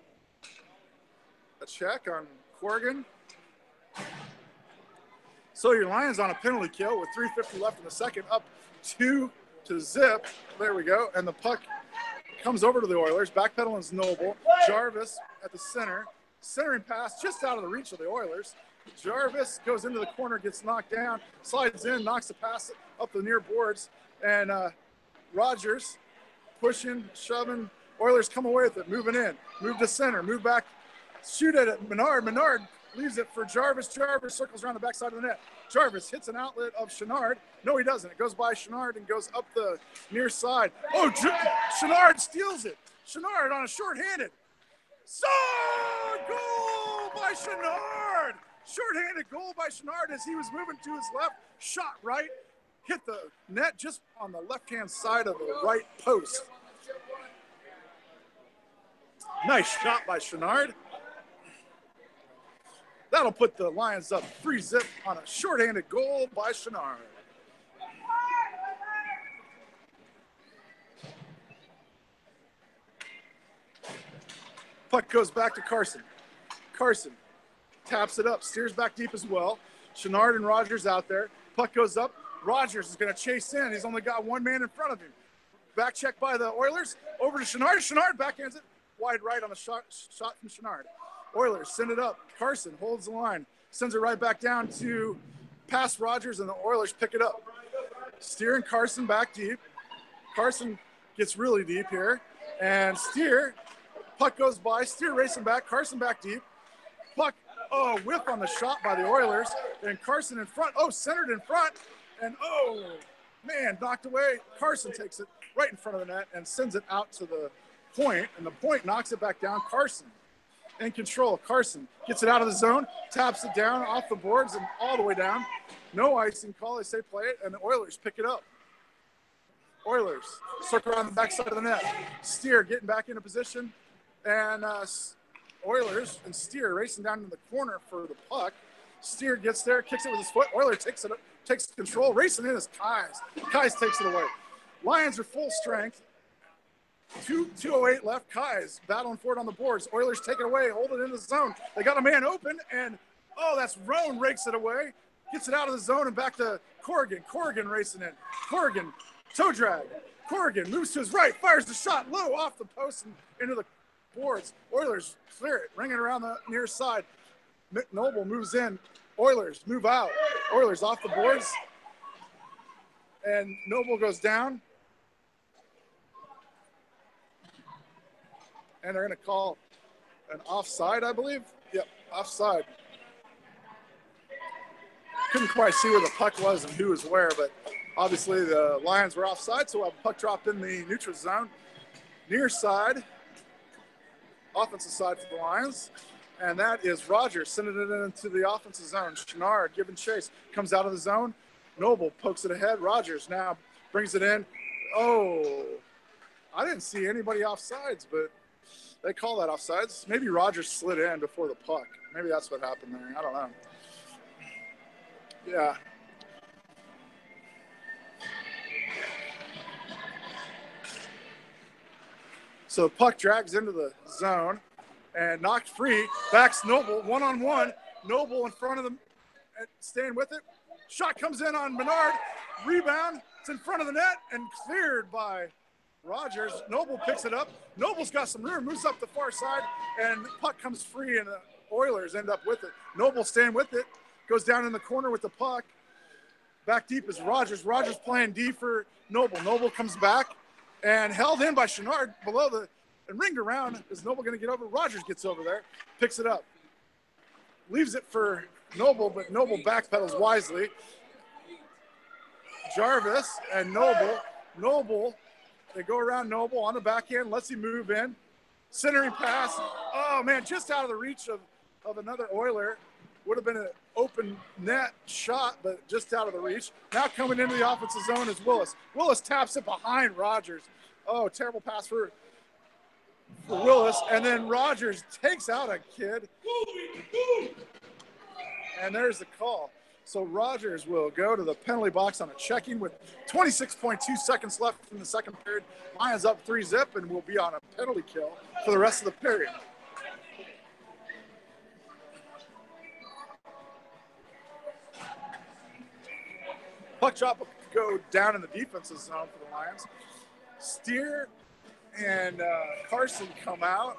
a check on Corrigan. So your Lions on a penalty kill with 3:50 left in the second, up 2-0. There we go. And the puck comes over to the Oilers. Backpedaling Noble. Jarvis at the center. Centering pass just out of the reach of the Oilers. Jarvis goes into the corner, gets knocked down, slides in, knocks the pass up the near boards, and Rogers pushing, shoving. Oilers come away with it, moving in, move to center, move back, shoot at it. Menard leaves it for Jarvis. Jarvis circles around the backside of the net. Jarvis hits an outlet of Chenard. No, he doesn't. It goes by Chenard and goes up the near side. Oh, Chenard steals it. Chenard on a shorthanded. Goal by Chenard. Short-handed goal by Chenard as he was moving to his left, shot right, hit the net just on the left-hand side of the right post. Nice shot by Chenard. That'll put the Lions up 3-0 on a short-handed goal by Chenard. Puck goes back to Carson. Carson taps it up, steers back deep as well. Chenard and Rogers out there. Puck goes up. Rogers is going to chase in. He's only got one man in front of him. Back check by the Oilers. Over to Chenard. Chenard backhands it. Wide right on the shot from Chenard. Oilers send it up. Carson holds the line. Sends it right back down to past Rogers, and the Oilers pick it up. Steer and Carson back deep. Carson gets really deep here. And Steer, puck goes by. Steer racing back. Carson back deep. Puck, whiff on the shot by the Oilers. And Carson in front. Centered in front. And, knocked away. Carson takes it right in front of the net and sends it out to the point. And the point knocks it back down. Carson in control. Carson gets it out of the zone, taps it down off the boards and all the way down. No icing call. They say play it, and the Oilers pick it up. Oilers circle around the backside of the net. Steer getting back into position. And Oilers and Steer racing down to the corner for the puck. Steer gets there, kicks it with his foot. Oilers takes control. Racing in is Kais. Kais takes it away. Lions are full strength. 2:08 left. Kais battling for it on the boards. Oilers take it away, hold it in the zone. They got a man open, and that's Roan rakes it away. Gets it out of the zone and back to Corrigan. Corrigan racing in. Corrigan, toe drag. Corrigan moves to his right, fires the shot low off the post and into the boards. Oilers clear it, ring it around the near side. Noble moves in. Oilers move out. Oilers off the boards. And Noble goes down. And they're going to call an offside, I believe. Yep, offside. Couldn't quite see where the puck was and who was where, but obviously the Lions were offside, so we'll have a puck drop in the neutral zone. Near side, offensive side for the Lions. And that is Rogers sending it into the offensive zone. Chenard giving chase, comes out of the zone. Noble pokes it ahead. Rogers now brings it in. I didn't see anybody offsides, but they call that offsides. Maybe Rogers slid in before the puck. Maybe that's what happened there. I don't know. Yeah. So the puck drags into the zone and knocked free. Backs Noble one-on-one. Noble in front of them, staying with it. Shot comes in on Menard. Rebound. It's in front of the net and cleared by Rogers. Noble picks it up. Noble's got some room, moves up the far side, and the puck comes free, and the Oilers end up with it. Noble staying with it, goes down in the corner with the puck. Back deep is Rogers. Rogers playing D for Noble. Noble comes back and held in by Chenard below the, and ringed around. Is Noble going to get over? Rogers gets over there, picks it up. Leaves it for Noble, but Noble backpedals wisely. Jarvis and Noble, they go around Noble on the back end, lets him move in. Centering pass. Oh, man, just out of the reach of another Oiler. Would have been an open net shot, but just out of the reach. Now coming into the offensive zone is Willis. Willis taps it behind Rogers. Oh, terrible pass for Willis. And then Rogers takes out a kid. And there's the call. So Rogers will go to the penalty box on a checking with 26.2 seconds left in the second period. Lions up 3-0 and will be on a penalty kill for the rest of the period. Puck drop will go down in the defensive zone for the Lions. Steer and Carson come out.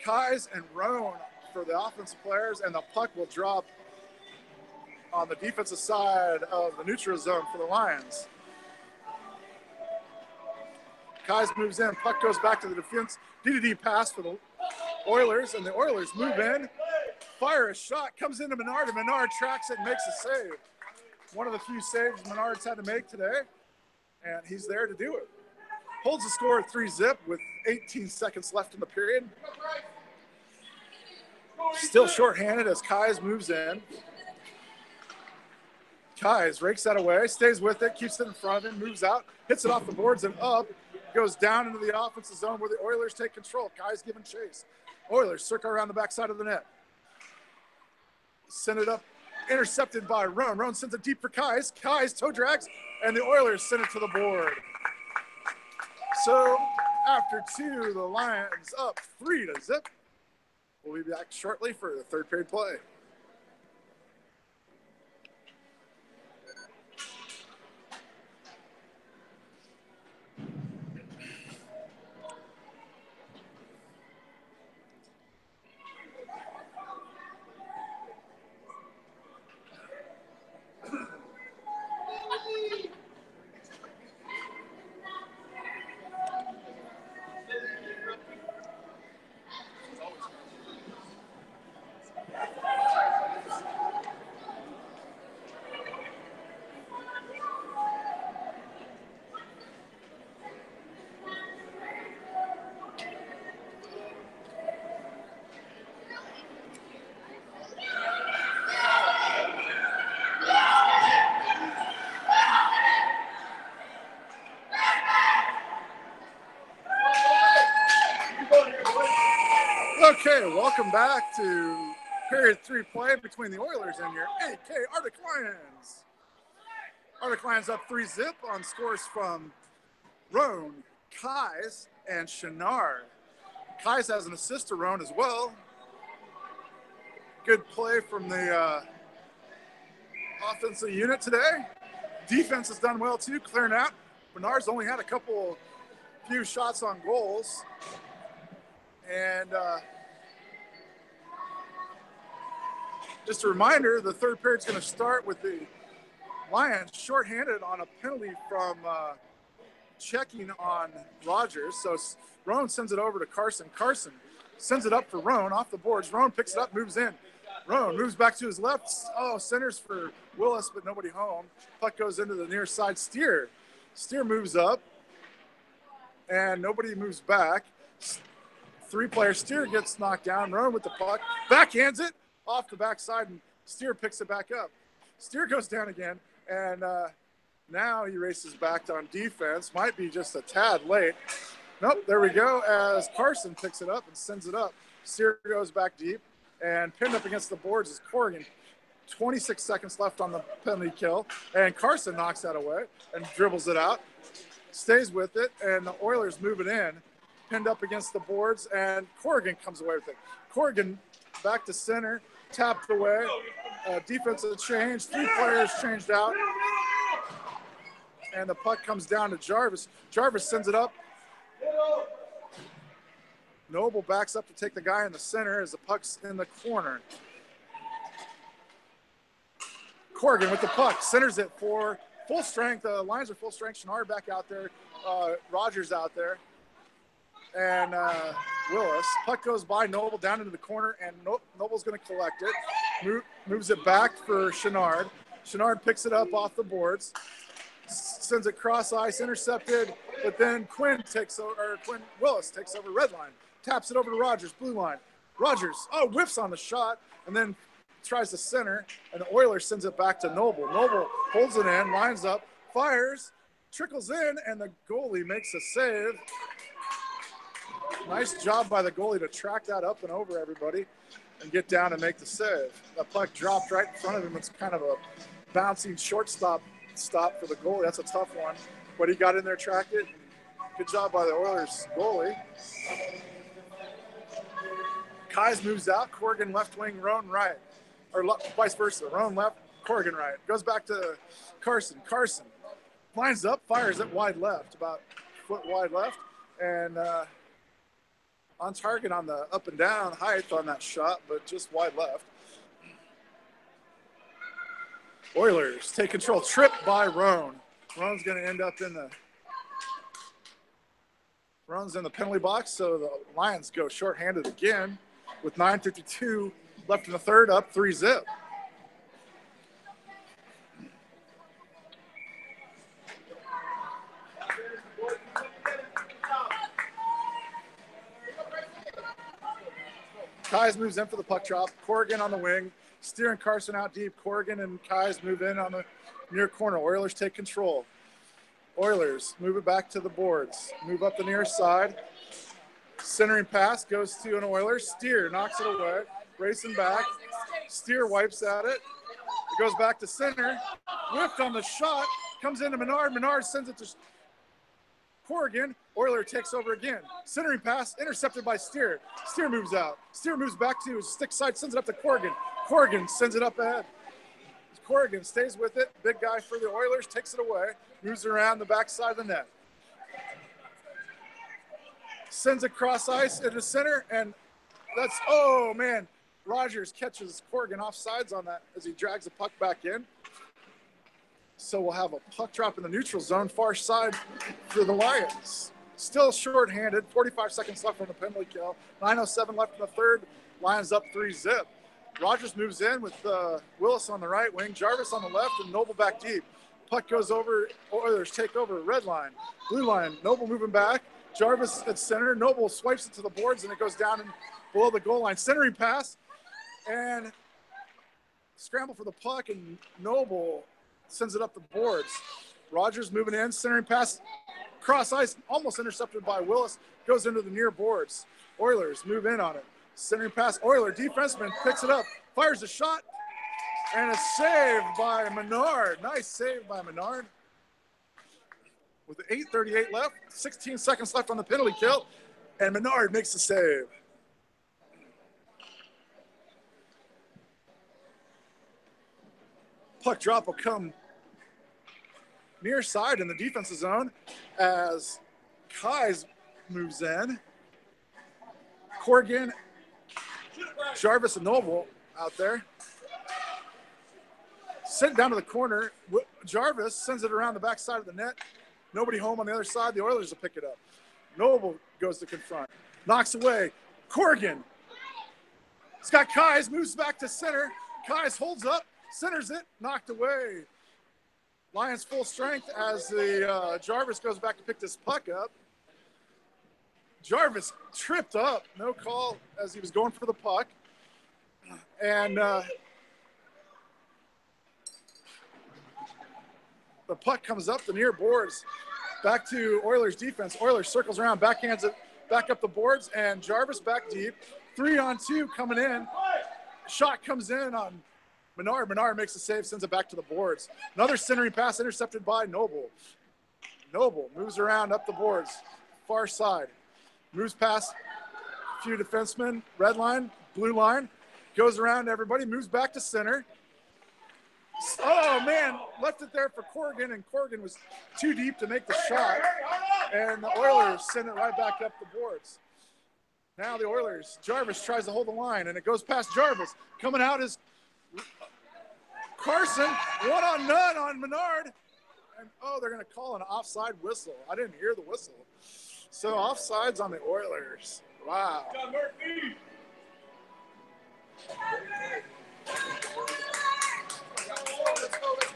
Kais and Roan for the offensive players, and the puck will drop on the defensive side of the neutral zone for the Lions. Kais moves in, puck goes back to the defense. D-to-D pass for the Oilers, and the Oilers move in, fire a shot, comes into Menard, and Menard tracks it and makes a save. One of the few saves Menard's had to make today, and he's there to do it. Holds the score at 3-0 with 18 seconds left in the period. Still shorthanded as Kais moves in. Kais rakes that away, stays with it, keeps it in front of him, moves out, hits it off the boards and up, goes down into the offensive zone where the Oilers take control. Kais giving chase. Oilers circle around the backside of the net. Send it up, intercepted by Roan. Roan sends it deep for Kais. Kais toe drags, and the Oilers send it to the board. So after two, the Lions up 3-0. We'll be back shortly for the third period play. Okay, welcome back to period 3 play between the Oilers and your AK Arctic Lions. Arctic Lions up 3-0 on scores from Roan, Kais, and Chenard. Kais has an assist to Roan as well. Good play from the offensive unit today. Defense has done well too, clearing out. Bernard's only had a few shots on goals. And just a reminder, the third period's going to start with the Lions shorthanded on a penalty from checking on Rogers. So Roan sends it over to Carson. Carson sends it up for Roan off the boards. Roan picks it up, moves in. Roan moves back to his left. Oh, centers for Willis, but nobody home. Puck goes into the near side. Steer moves up, and nobody moves back. Three-player Steer gets knocked down. Roan with the puck. Backhands it off the backside, and Steer picks it back up. Steer goes down again, and now he races back on defense. Might be just a tad late. Nope, there we go, as Carson picks it up and sends it up. Steer goes back deep, and pinned up against the boards is Corrigan. 26 seconds left on the penalty kill, and Carson knocks that away and dribbles it out. Stays with it, and the Oilers move it in. pinned up against the boards, and Corrigan comes away with it. Corrigan back to center, tapped away. Defensive change, 3 players changed out. And the puck comes down to Jarvis. Jarvis sends it up. Noble backs up to take the guy in the center as the puck's in the corner. Corrigan with the puck, centers it for full strength. The lines are full strength. Chenard back out there. Rogers out there. And Willis. Puck goes by Noble down into the corner, and Noble's going to collect it. Moves it back for Chenard. Chenard picks it up off the boards. Sends it cross ice, intercepted, but then Quinn Willis takes over red line, taps it over to Rogers, blue line. Rogers, whiffs on the shot, and then tries to center, and the Oilers sends it back to Noble. Noble holds it in, lines up, fires, trickles in, and the goalie makes a save. Nice job by the goalie to track that up and over everybody and get down and make the save. The puck dropped right in front of him. It's kind of a bouncing shortstop stop for the goalie. That's a tough one, but he got in there, tracked it. Good job by the Oilers goalie. Kais moves out. Corrigan left wing, Roan right, or vice versa. Roan left, Corrigan right. Goes back to Carson. Carson lines up, fires it wide left, about a foot wide left, and on target on the up and down height on that shot, but just wide left. Oilers take control. Tripped by Roan. Roan's going to end up in the penalty box, so the Lions go shorthanded again with 9:52 left in the third, up 3-0. Kais moves in for the puck drop. Corrigan on the wing. Steer and Carson out deep. Corrigan and Kais move in on the near corner. Oilers take control. Oilers move it back to the boards. Move up the near side. Centering pass goes to an Oilers. Steer knocks it away. Racing back. Steer wipes at it. It goes back to center. Whiffed on the shot. Comes into Menard. Menard sends it to Corrigan. Oiler takes over again. Centering pass, intercepted by Steer. Steer moves out. Steer moves back to his stick side, sends it up to Corrigan. Corrigan sends it up ahead. Corrigan stays with it. Big guy for the Oilers, takes it away. Moves around the backside of the net. Sends it cross ice into center, and that's, oh man, Rogers catches Corrigan off sides on that as he drags the puck back in. So we'll have a puck drop in the neutral zone, far side for the Lions. Still shorthanded, 45 seconds left on the penalty kill. 9:07 left in the third. Lions up 3-0. Rogers moves in with Willis on the right wing, Jarvis on the left, and Noble back deep. Puck goes over, Oilers take over, red line, blue line. Noble moving back, Jarvis at center. Noble swipes it to the boards, and it goes down and below the goal line. Centering pass, and scramble for the puck, and Noble sends it up the boards. Rogers moving in, centering pass, cross ice, almost intercepted by Willis, goes into the near boards. Oilers move in on it. Centering pass, Oiler defenseman picks it up, fires a shot, and a save by Menard. Nice save by Menard. With 8:38 left, 16 seconds left on the penalty kill, and Menard makes the save. Puck drop will come near side in the defensive zone as Kais moves in. Corrigan, Jarvis, and Noble out there. Sent down to the corner. Jarvis sends it around the backside of the net. Nobody home on the other side. The Oilers will pick it up. Noble goes to confront. Knocks away. Corrigan. It's got Kais, moves back to center. Kais holds up, centers it, knocked away. Lions full strength as the Jarvis goes back to pick this puck up. Jarvis tripped up, no call as he was going for the puck. And the puck comes up the near boards, back to Oilers defense. Oilers circles around, backhands it back up the boards, and Jarvis back deep. 3-on-2 coming in. Shot comes in on Menard. Menard makes the save, sends it back to the boards. Another centering pass intercepted by Noble. Noble moves around up the boards, far side. moves past a few defensemen, red line, blue line, goes around everybody, moves back to center. Oh, man, left it there for Corrigan, and Corrigan was too deep to make the shot, and the Oilers send it right back up the boards. Now the Oilers, Jarvis tries to hold the line, and it goes past Jarvis. Coming out is Carson, 1-on-none on Menard. And, oh, they're going to call an offside whistle. I didn't hear the whistle. So offsides on the Oilers. Wow. Let's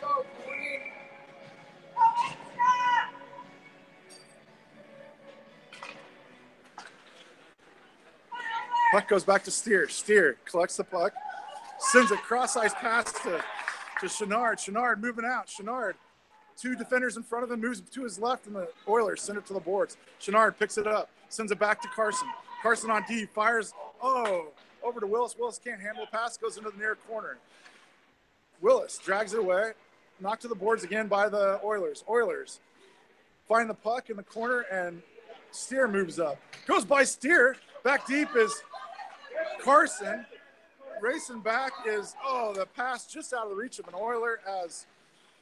go. Puck goes back to Steer. Steer collects the puck, sends a cross-ice pass to Chenard. Chenard moving out. Chenard, two defenders in front of him, moves to his left, and the Oilers send it to the boards. Chenard picks it up, sends it back to Carson. Carson on D, fires, over to Willis. Willis can't handle the pass, goes into the near corner. Willis drags it away, knocked to the boards again by the Oilers. Oilers find the puck in the corner, and Steer moves up. Goes by Steer. Back deep is Carson. Racing back is, the pass just out of the reach of an Oiler as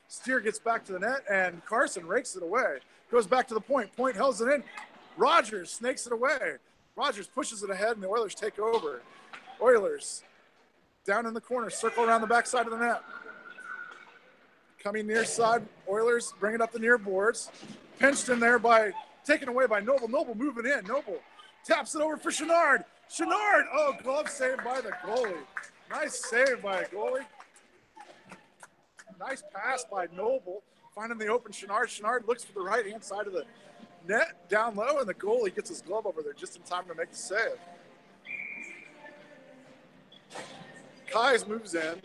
Steer gets back to the net, and Carson rakes it away. Goes back to the point. Point held it in. Rogers snakes it away. Rogers pushes it ahead, and the Oilers take over. Oilers down in the corner, circle around the backside of the net. Coming near side, Oilers bring it up the near boards. Pinched in there taken away by Noble. Noble moving in. Noble taps it over for Chenard. Chenard, glove save by the goalie. Nice save by a goalie. Nice pass by Noble. Finding the open Chenard. Chenard looks for the right-hand side of the net down low, and the goalie gets his glove over there just in time to make the save. Kais moves in.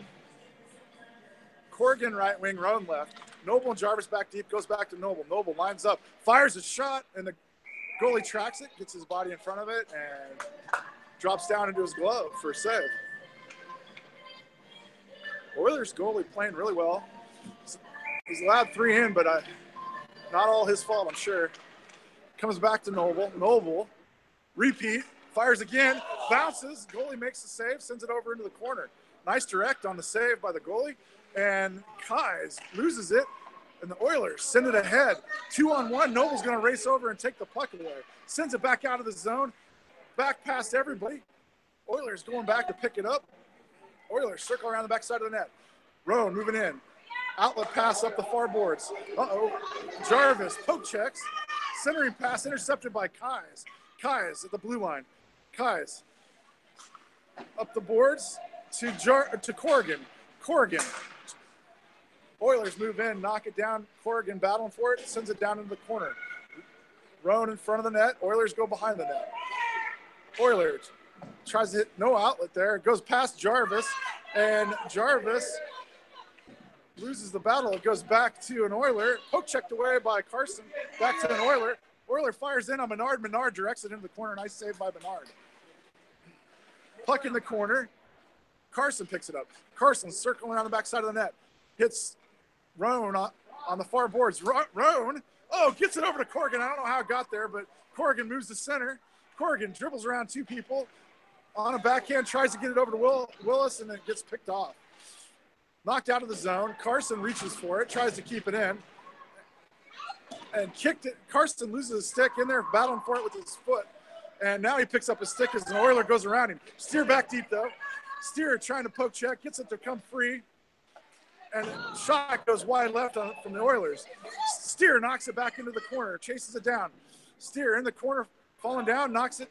Corrigan right wing, Roan left. Noble and Jarvis back deep, goes back to Noble. Noble lines up, fires a shot, and the goalie tracks it, gets his body in front of it, and drops down into his glove for a save. Oilers goalie playing really well. He's allowed 3 in, but not all his fault, I'm sure. Comes back to Noble. Noble, repeat, fires again, bounces. Goalie makes the save, sends it over into the corner. Nice direct on the save by the goalie. And Kais loses it, and the Oilers send it ahead. 2-on-1. Noble's going to race over and take the puck away. Sends it back out of the zone, back past everybody. Oilers going back to pick it up. Oilers circle around the backside of the net. Roan moving in. Outlet pass up the far boards. Jarvis poke checks. Centering pass intercepted by Kais. Kais at the blue line. Kais up the boards to Corrigan. Corrigan. Oilers move in, knock it down. Corrigan battling for it, sends it down into the corner. Roan in front of the net. Oilers go behind the net. Oilers tries to hit no outlet there. It goes past Jarvis, and Jarvis loses the battle. It goes back to an Oiler. Poke checked away by Carson. Back to an Oiler. Oiler fires in on Menard. Menard directs it into the corner. Nice save by Menard. Puck in the corner. Carson picks it up. Carson circling around the backside of the net. Hits Roan on the far boards. Roan, gets it over to Corrigan. I don't know how it got there, but Corrigan moves to center. Corrigan dribbles around 2 people. On a backhand, tries to get it over to Willis, and it gets picked off. Knocked out of the zone. Carson reaches for it, tries to keep it in, and kicked it. Carson loses his stick in there, battling for it with his foot. And now he picks up his stick as an Oiler goes around him. Steer back deep, though. Steer trying to poke check, gets it to come free. And shot goes wide left from the Oilers. Steer knocks it back into the corner, chases it down. Steer in the corner, falling down, knocks it.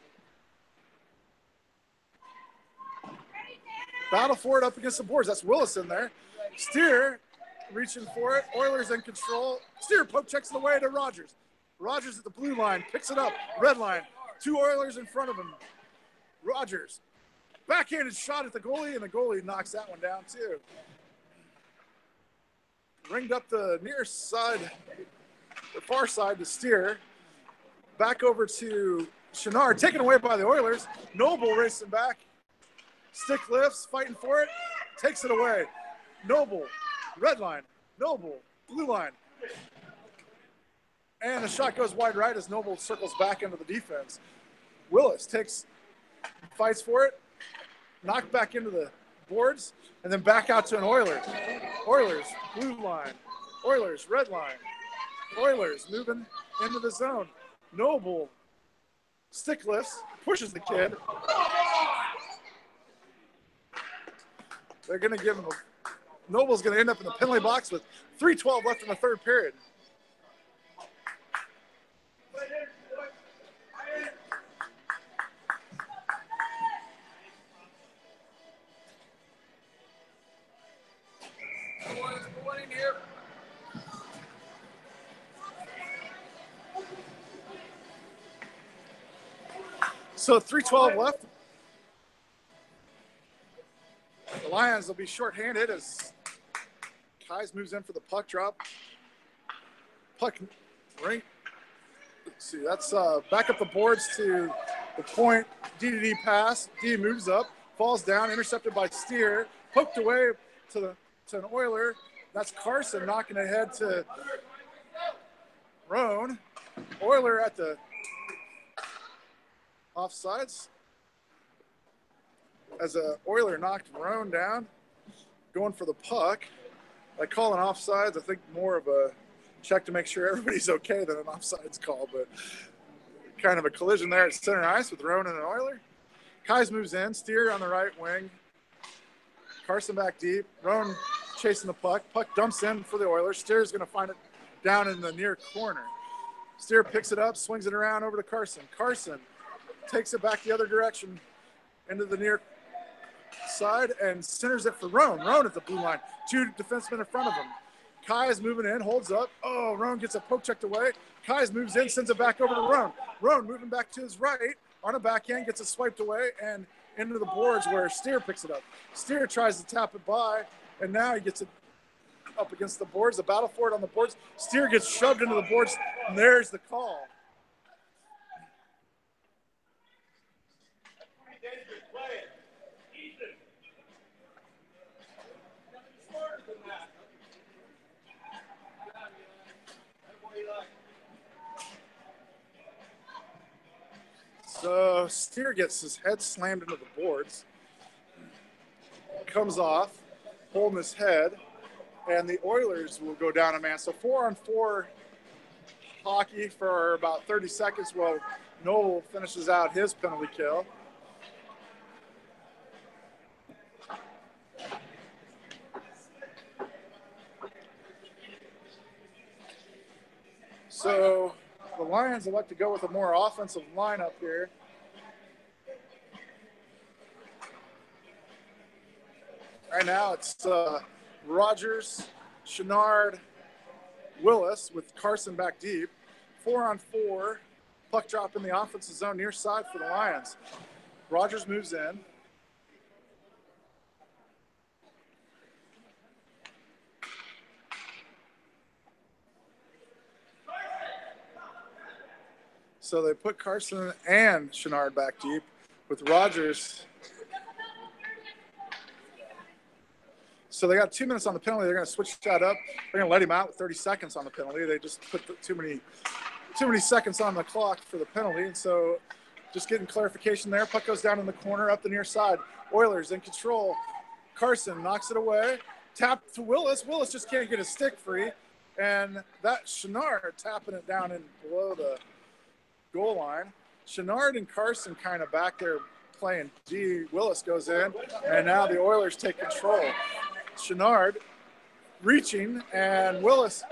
Battle for it up against the boards. That's Willis in there. Steer reaching for it. Oilers in control. Steer poke checks it away to Rogers. Rogers at the blue line, picks it up. Red line. 2 Oilers in front of him. Rogers. Backhanded shot at the goalie, and the goalie knocks that one down too. Ringed up the near side, the far side to Steer. Back over to Chenard, taken away by the Oilers. Noble racing back. Stick lifts, fighting for it. Takes it away. Noble, red line. Noble, blue line. And the shot goes wide right as Noble circles back into the defense. Willis fights for it, knocked back into the boards, and then back out to an Oiler. Oilers, blue line. Oilers, red line. Oilers moving into the zone. Noble stick lifts, pushes the kid. They're going to give him Noble's going to end up in the penalty box with 3:12 left in the third period. So 3:12 left. The Lions will be shorthanded as Kais moves in for the puck drop. Puck right. Let's see, that's back up the boards to the point. D pass. D moves up, falls down, intercepted by Steer, poked away to an Oiler. That's Carson knocking ahead to Roan. Oiler at the offsides as a Oiler knocked Roan down, going for the puck. I call an offsides, I think more of a check to make sure everybody's okay than an offsides call, but kind of a collision there at center ice with Roan and an Oiler. Kais moves in, Steer on the right wing. Carson back deep. Roan chasing the puck. Puck dumps in for the Oilers. Steer's going to find it down in the near corner. Steer picks it up, swings it around over to Carson. Carson takes it back the other direction into the near side and centers it for Roan. Roan at the blue line. Two defensemen in front of him. Kais moving in, holds up. Oh, Roan gets a poke checked away. Kais moves in, sends it back over to Roan. Roan moving back to his right on a backhand, gets it swiped away and into the boards where Steer picks it up. Steer tries to tap it by, and now he gets it up against the boards. The battle for it on the boards. Steer gets shoved into the boards, and there's the call. So Steer gets his head slammed into the boards, comes off, holding his head, and the Oilers will go down a man. So 4-on-4 hockey for about 30 seconds while Noble finishes out his penalty kill. So the Lions elect to go with a more offensive lineup here. Right now it's Rogers, Chenard, Willis with Carson back deep. 4-on-4, puck drop in the offensive zone near side for the Lions. Rogers moves in. So they put Carson and Chenard back deep with Rogers. So they got 2 minutes on the penalty. They're going to switch that up. They're going to let him out with 30 seconds on the penalty. They just put too many seconds on the clock for the penalty. And so just getting clarification there. Puck goes down in the corner, up the near side. Oilers in control. Carson knocks it away. Tap to Willis. Willis just can't get his stick free. And that Chenard tapping it down in below the goal line. Chenard and Carson kind of back there playing D. Willis goes in, and now the Oilers take control. Chenard reaching, and Willis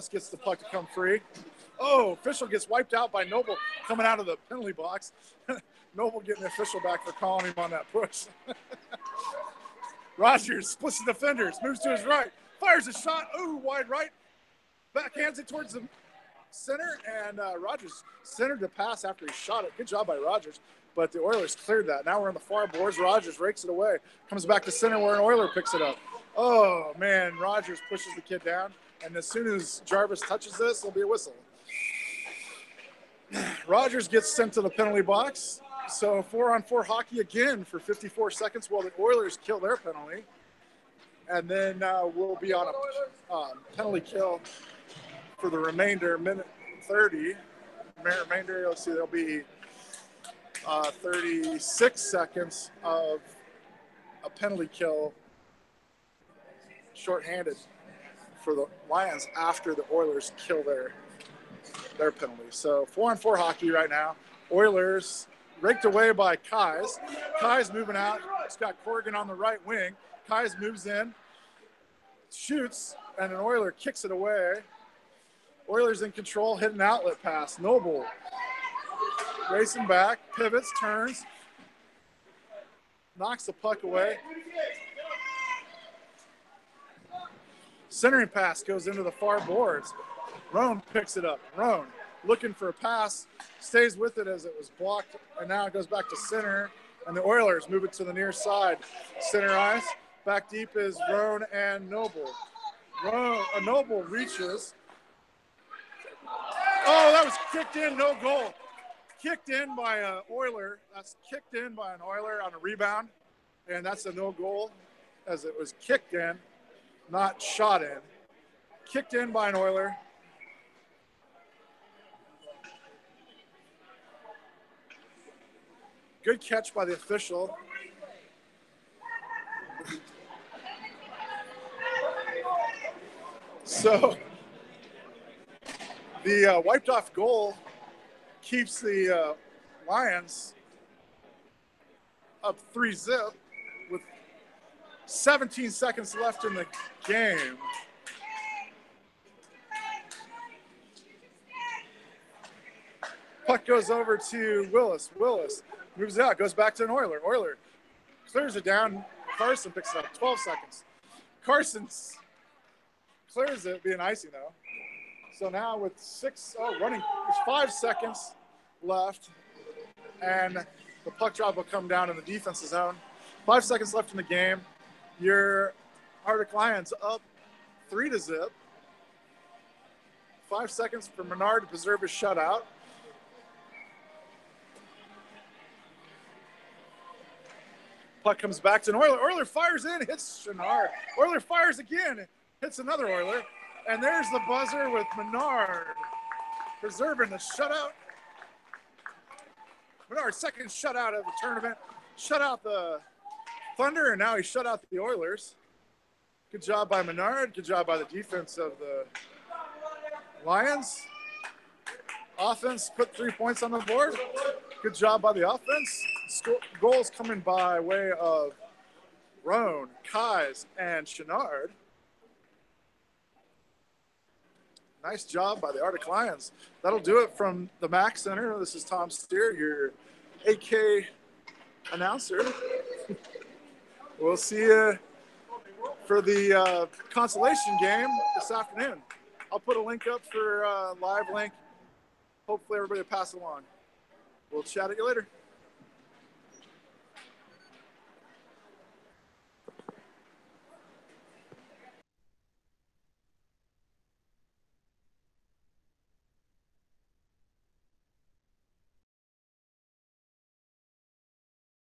gets the puck to come free. Oh, official gets wiped out by Noble coming out of the penalty box. Noble getting the official back for calling him on that push. Rogers splits the defenders, moves to his right, fires a shot. Ooh, wide right. Backhands it towards the center, and Rogers centered the pass after he shot it. Good job by Rogers, but the Oilers cleared that. Now we're on the far boards. Rogers rakes it away, comes back to center where an Oiler picks it up. Oh, man, Rogers pushes the kid down, and as soon as Jarvis touches this, there'll be a whistle. Rogers gets sent to the penalty box. So 4-on-4 hockey again for 54 seconds while the Oilers kill their penalty. And then we'll be on a penalty kill for the remainder, minute 30. remainder, let's see, there'll be 36 seconds of a penalty kill shorthanded for the Lions after the Oilers kill their penalty. So 4-on-4 hockey right now. Oilers raked away by Kais. Kais moving out. It's got Corrigan on the right wing. Kais moves in, shoots, and an Oiler kicks it away. Oilers in control, hit an outlet pass. Noble racing back, pivots, turns, knocks the puck away. Centering pass goes into the far boards. Roan picks it up. Roan looking for a pass, stays with it as it was blocked, and now it goes back to center, and the Oilers move it to the near side. Center ice, back deep is Roan and Noble. Noble reaches. Oh, that was kicked in, no goal. Kicked in by an Oiler. That's kicked in by an Oiler on a rebound, and that's a no goal as it was kicked in, not shot in. Kicked in by an Oiler. Good catch by the official. So the wiped off goal keeps the Lions up 3-0 with 17 seconds left in the game. Puck goes over to Willis. Willis moves out, goes back to an Oiler. Oiler clears it down. Carson picks it up. 12 seconds. Carson clears it, being icing though. So now with running, there's 5 seconds left, and the puck drop will come down in the defensive zone. 5 seconds left in the game. Your Arctic Lions up 3-0. 5 seconds for Menard to preserve his shutout. Puck comes back to an Oiler. Oiler fires in, hits Chenard. Oiler fires again, hits another Oiler. And there's the buzzer with Menard preserving the shutout. Menard's second shutout of the tournament. Shut out the Thunder, and now he shut out the Oilers. Good job by Menard. Good job by the defense of the Lions. Offense put 3 points on the board. Good job by the offense. Goals coming by way of Roan, Kais, and Chenard. Nice job by the Arctic Lions. That'll do it from the MAC Center. This is Tom Steer, your 8K announcer. We'll see you for the consolation game this afternoon. I'll put a link up for a live link. Hopefully everybody will pass it along. We'll chat at you later.